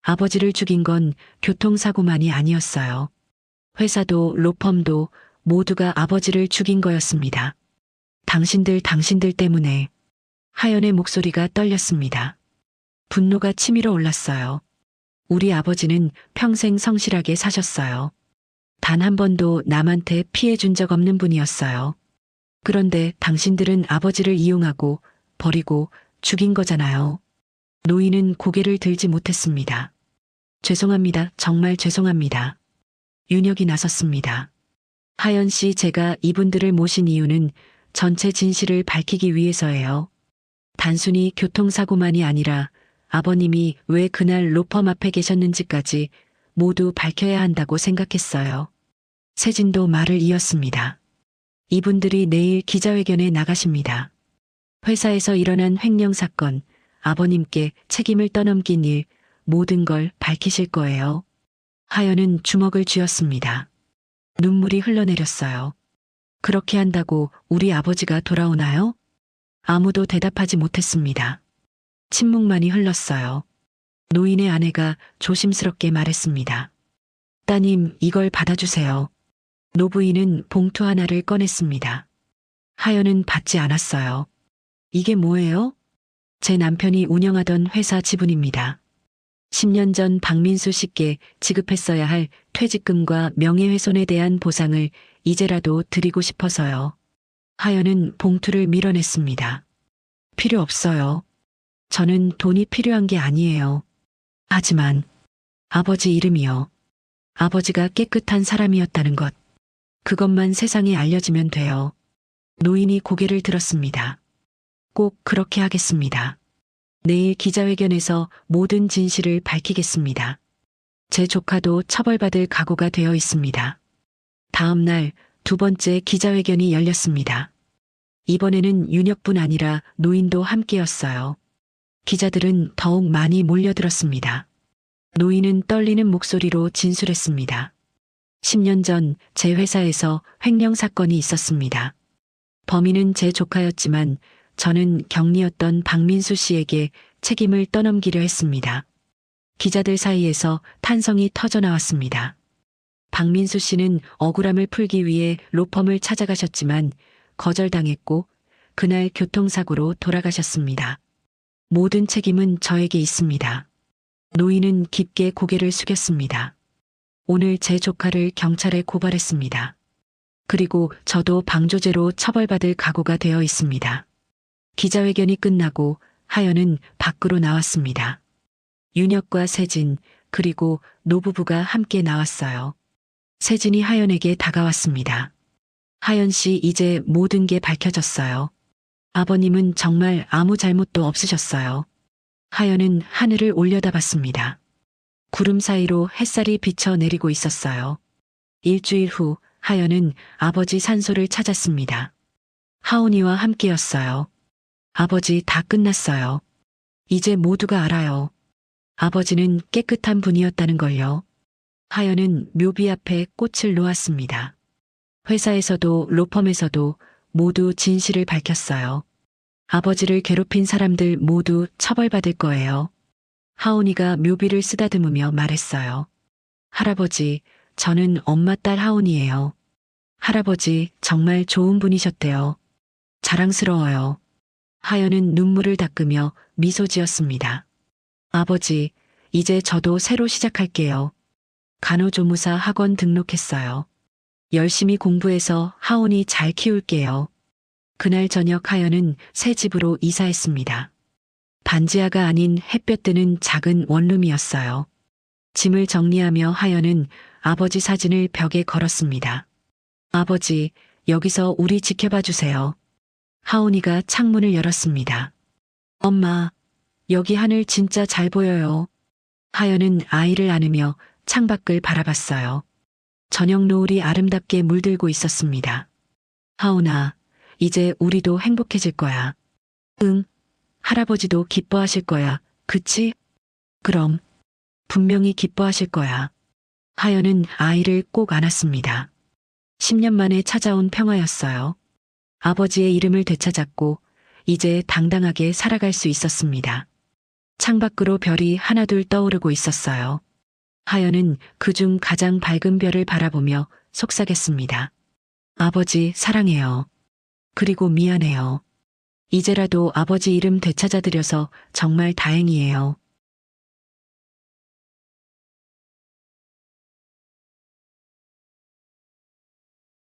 아버지를 죽인 건 교통사고만이 아니었어요. 회사도 로펌도 모두가 아버지를 죽인 거였습니다. 당신들 때문에. 하연의 목소리가 떨렸습니다. 분노가 치밀어 올랐어요. 우리 아버지는 평생 성실하게 사셨어요. 단 한 번도 남한테 피해 준 적 없는 분이었어요. 그런데 당신들은 아버지를 이용하고 버리고 죽인 거잖아요. 노인은 고개를 들지 못했습니다. 죄송합니다. 정말 죄송합니다. 윤혁이 나섰습니다. 하연 씨, 제가 이분들을 모신 이유는 전체 진실을 밝히기 위해서예요. 단순히 교통사고만이 아니라 아버님이 왜 그날 로펌 앞에 계셨는지까지 모두 밝혀야 한다고 생각했어요. 세진도 말을 이었습니다. 이분들이 내일 기자회견에 나가십니다. 회사에서 일어난 횡령 사건, 아버님께 책임을 떠넘긴 일, 모든 걸 밝히실 거예요. 하연은 주먹을 쥐었습니다. 눈물이 흘러내렸어요. 그렇게 한다고 우리 아버지가 돌아오나요? 아무도 대답하지 못했습니다. 침묵만이 흘렀어요. 노인의 아내가 조심스럽게 말했습니다. 따님, 이걸 받아주세요. 노부인은 봉투 하나를 꺼냈습니다. 하연은 받지 않았어요. 이게 뭐예요? 제 남편이 운영하던 회사 지분입니다. 10년 전 박민수 씨께 지급했어야 할 퇴직금과 명예훼손에 대한 보상을 이제라도 드리고 싶어서요. 하연은 봉투를 밀어냈습니다. 필요 없어요. 저는 돈이 필요한 게 아니에요. 하지만 아버지 이름이요. 아버지가 깨끗한 사람이었다는 것. 그것만 세상에 알려지면 돼요. 노인이 고개를 들었습니다. 꼭 그렇게 하겠습니다. 내일 기자회견에서 모든 진실을 밝히겠습니다. 제 조카도 처벌받을 각오가 되어 있습니다. 다음 날 두 번째 기자회견이 열렸습니다. 이번에는 윤혁뿐 아니라 노인도 함께였어요. 기자들은 더욱 많이 몰려들었습니다. 노인은 떨리는 목소리로 진술했습니다. 10년 전 제 회사에서 횡령 사건이 있었습니다. 범인은 제 조카였지만 저는 격리였던 박민수 씨에게 책임을 떠넘기려 했습니다. 기자들 사이에서 탄성이 터져 나왔습니다. 박민수 씨는 억울함을 풀기 위해 로펌을 찾아가셨지만 거절당했고 그날 교통사고로 돌아가셨습니다. 모든 책임은 저에게 있습니다. 노인은 깊게 고개를 숙였습니다. 오늘 제 조카를 경찰에 고발했습니다. 그리고 저도 방조죄로 처벌받을 각오가 되어 있습니다. 기자회견이 끝나고 하연은 밖으로 나왔습니다. 윤혁과 세진 그리고 노부부가 함께 나왔어요. 세진이 하연에게 다가왔습니다. 하연 씨, 이제 모든 게 밝혀졌어요. 아버님은 정말 아무 잘못도 없으셨어요. 하연은 하늘을 올려다봤습니다. 구름 사이로 햇살이 비쳐 내리고 있었어요. 일주일 후 하연은 아버지 산소를 찾았습니다. 하온이와 함께였어요. 아버지, 다 끝났어요. 이제 모두가 알아요. 아버지는 깨끗한 분이었다는 걸요. 하연은 묘비 앞에 꽃을 놓았습니다. 회사에서도 로펌에서도 모두 진실을 밝혔어요. 아버지를 괴롭힌 사람들 모두 처벌받을 거예요. 하온이가 묘비를 쓰다듬으며 말했어요. 할아버지, 저는 엄마 딸 하온이에요. 할아버지, 정말 좋은 분이셨대요. 자랑스러워요. 하연은 눈물을 닦으며 미소 지었습니다. 아버지, 이제 저도 새로 시작할게요. 간호조무사 학원 등록했어요. 열심히 공부해서 하온이 잘 키울게요. 그날 저녁 하연은 새 집으로 이사했습니다. 반지하가 아닌 햇볕 드는 작은 원룸이었어요. 짐을 정리하며 하연은 아버지 사진을 벽에 걸었습니다. 아버지, 여기서 우리 지켜봐 주세요. 하온이가 창문을 열었습니다. 엄마, 여기 하늘 진짜 잘 보여요. 하연은 아이를 안으며 창밖을 바라봤어요. 저녁 노을이 아름답게 물들고 있었습니다. 하온아, 이제 우리도 행복해질 거야. 응, 할아버지도 기뻐하실 거야. 그치? 그럼, 분명히 기뻐하실 거야. 하연은 아이를 꼭 안았습니다. 10년 만에 찾아온 평화였어요. 아버지의 이름을 되찾았고 이제 당당하게 살아갈 수 있었습니다. 창밖으로 별이 하나둘 떠오르고 있었어요. 하연은 그중 가장 밝은 별을 바라보며 속삭였습니다. 아버지, 사랑해요. 그리고 미안해요. 이제라도 아버지 이름 되찾아드려서 정말 다행이에요.